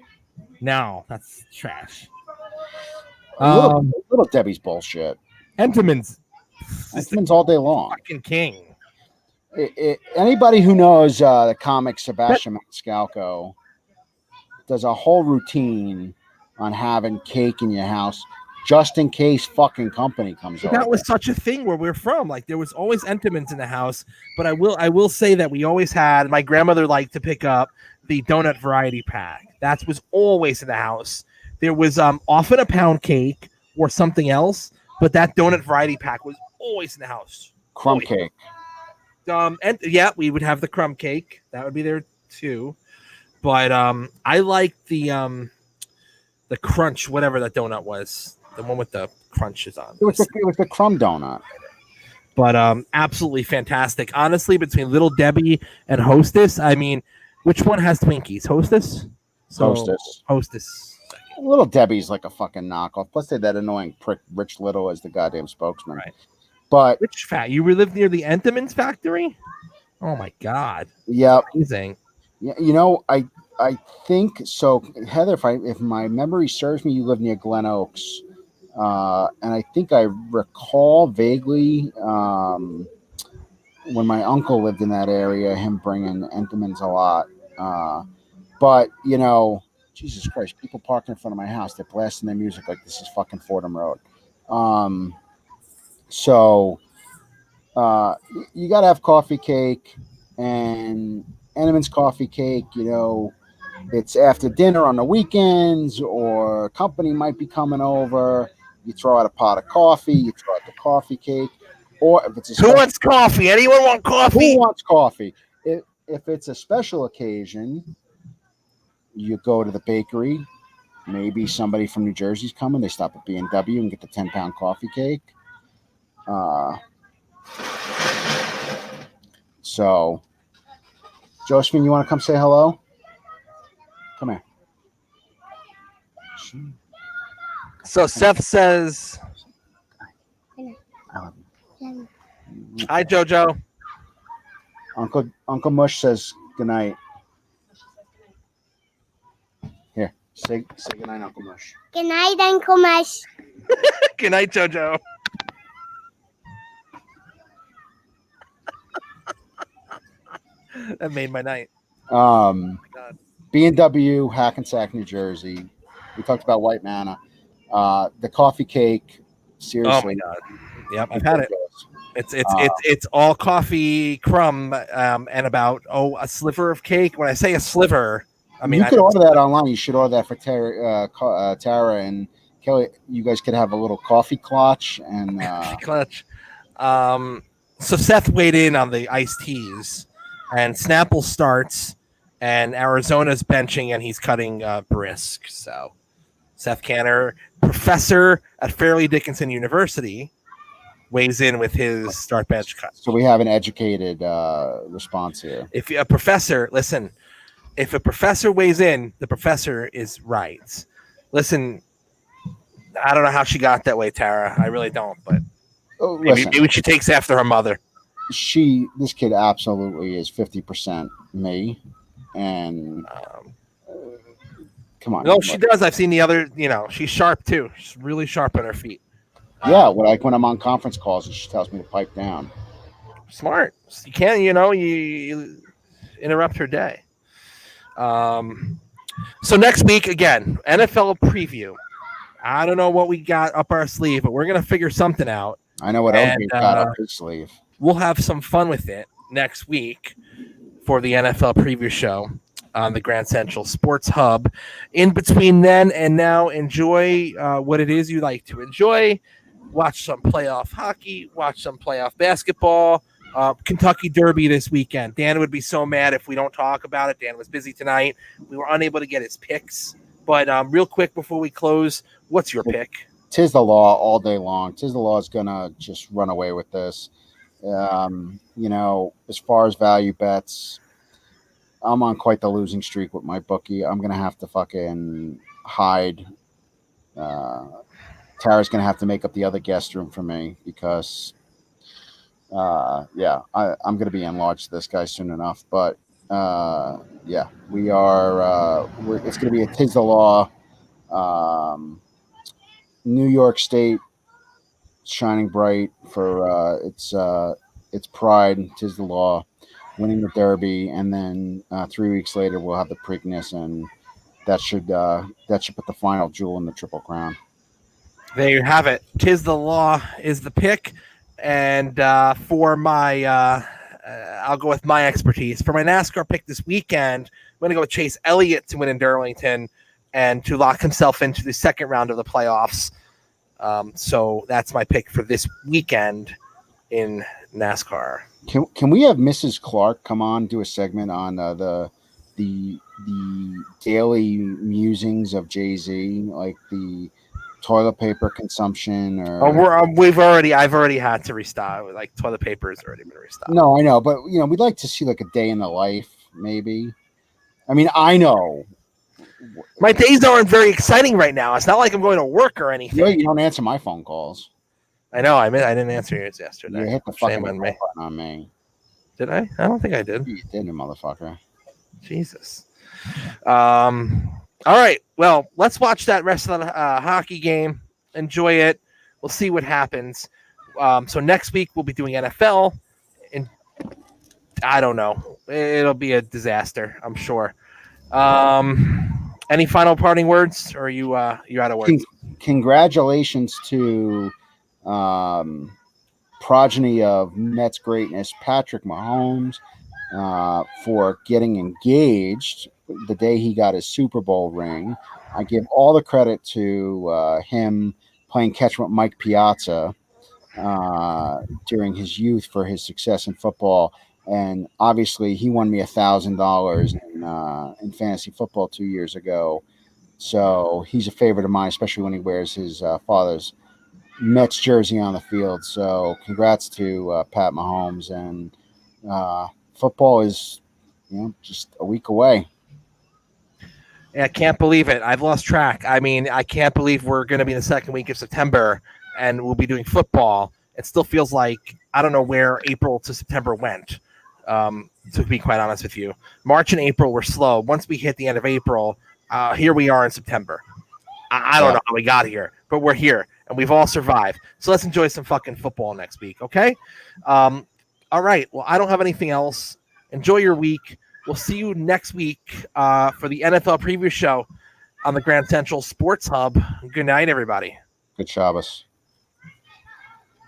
S1: No, that's trash.
S2: Little Debbie's bullshit.
S1: Entenmann's
S2: all day long.
S1: Fucking king.
S2: Anybody who knows the comic Sebastian Maniscalco does a whole routine on having cake in your house just in case fucking company comes over.
S1: That was such a thing where we're from. Like there was always Entenmann's in the house, but I will say that we always had. My grandmother liked to pick up the donut variety pack. That was always in the house. There was often a pound cake or something else, but that donut variety pack was always in the house.
S2: Crumb cake.
S1: And yeah, we would have the crumb cake. That would be there too. But I like the crunch, whatever that donut was. The one with the crunches on.
S2: It was the crumb donut.
S1: But absolutely fantastic. Honestly, between Little Debbie and Hostess, I mean, which one has Twinkies? Hostess? Hostess.
S2: Little Debbie's like a fucking knockoff. Plus, they had that annoying prick Rich Little as the goddamn spokesman.
S1: Right.
S2: But
S1: which fat? You lived near the Entenmann's factory? Oh my god.
S2: Yeah.
S1: Amazing.
S2: Yeah, you know, I think so. Heather, if my memory serves me, you live near Glen Oaks. And I think I recall vaguely when my uncle lived in that area, him bringing Entenmann's a lot. But, you know, Jesus Christ, people parking in front of my house, they're blasting their music like this is fucking Fordham Road. So you got to have coffee cake and Entenmann's coffee cake, you know, it's after dinner on the weekends or company might be coming over. You throw out a pot of coffee, you throw out the coffee cake. Or if it's
S1: who wants coffee? Anyone want coffee?
S2: Who wants coffee? If it's a special occasion, you go to the bakery. Maybe somebody from New Jersey's coming. They stop at B&W and get the 10-pound coffee cake. So, Josephine, you want to come say hello? Come here.
S1: So Seth says,
S2: I love you.
S1: Hi, JoJo.
S2: Uncle Mush says goodnight. Here, say goodnight, Uncle Mush.
S5: Good night, Uncle Mush.
S1: Good night, JoJo. That made my night.
S2: B&W, Hackensack, New Jersey. We talked about White Manna. The coffee cake. Seriously.
S1: Oh my god. Yep, I've had it. It's all coffee crumb and about a sliver of cake. When I say a sliver, I mean
S2: you could order that online. You should order that for Tara and Kelly. You guys could have a little coffee clutch and
S1: clutch. So Seth weighed in on the iced teas, and Snapple starts, and Arizona's benching, and he's cutting brisk. So Seth Canner, professor at Fairleigh Dickinson University, weighs in with his start bench cut.
S2: So we have an educated response here.
S1: If a professor weighs in, the professor is right. Listen, I don't know how she got that way, Tara. I really don't, but maybe she takes after her mother.
S2: This kid absolutely is 50% me, and come on.
S1: No, she does. I've seen the other. You know, she's sharp too. She's really sharp on her feet.
S2: Yeah, like when I'm on conference calls and she tells me to pipe down.
S1: Smart. You can't, you interrupt her day. So next week, again, NFL preview. I don't know what we got up our sleeve, but we're going to figure something out.
S2: I know what LJ got up his sleeve.
S1: We'll have some fun with it next week for the NFL preview show on the Grand Central Sports Hub. In between then and now, enjoy what it is you like to enjoy. Watch some playoff hockey. Watch some playoff basketball. Kentucky Derby this weekend. Dan would be so mad if we don't talk about it. Dan was busy tonight. We were unable to get his picks. But real quick before we close, What's your pick?
S2: Tis the Law all day long. Tis the Law is gonna just run away with this. As far as value bets, I'm on quite the losing streak with my bookie. I'm gonna have to fucking hide. Tara's gonna have to make up the other guest room for me because, I'm gonna be enlarged to this guy soon enough. But we are. It's gonna be a Tis the Law. New York State shining bright for its pride. Tis the Law, winning the Derby, and then 3 weeks later we'll have the Preakness, and that should put the final jewel in the Triple Crown.
S1: There you have it. Tis the Law is the pick, and for my I'll go with my expertise for my NASCAR pick this weekend. I'm going to go with Chase Elliott to win in Darlington and to lock himself into the second round of the playoffs. So that's my pick for this weekend in NASCAR.
S2: Can we have Mrs. Clark come on, do a segment on the daily musings of Jay-Z, like the toilet paper consumption? Or
S1: I've already had to restock. Like toilet paper has already been restocked.
S2: No, I know, but we'd like to see like a day in the life, maybe. I mean, I know.
S1: My days aren't very exciting right now. It's not like I'm going to work or anything.
S2: You don't answer my phone calls.
S1: I know. I didn't answer yours yesterday.
S2: You hit the fucking
S1: button
S2: on me.
S1: Did I? I don't think I did.
S2: You did, you motherfucker.
S1: Jesus. All right. Well, let's watch that rest of the hockey game. Enjoy it. We'll see what happens. So next week we'll be doing NFL, and I don't know. It'll be a disaster, I'm sure. Any final parting words, or are you out of words?
S2: Congratulations to progeny of Mets greatness, Patrick Mahomes, for getting engaged the day he got his Super Bowl ring. I give all the credit to him playing catch with Mike Piazza during his youth for his success in football. And obviously, he won me $1,000 in fantasy football 2 years ago. So he's a favorite of mine, especially when he wears his father's Mets jersey on the field. So congrats to Pat Mahomes. And football is, just a week away.
S1: Yeah, I can't believe it. I've lost track. I mean, I can't believe we're going to be in the second week of September and we'll be doing football. It still feels like I don't know where April to September went. To be quite honest with you, March and April were slow. Once we hit the end of April, here we are in September. I don't know how we got here, but we're here and we've all survived. So let's enjoy some fucking football next week. Okay. All right. Well, I don't have anything else. Enjoy your week. We'll see you next week for the NFL preview show on the Grand Central Sports Hub. Good night, everybody.
S2: Good Shabbos.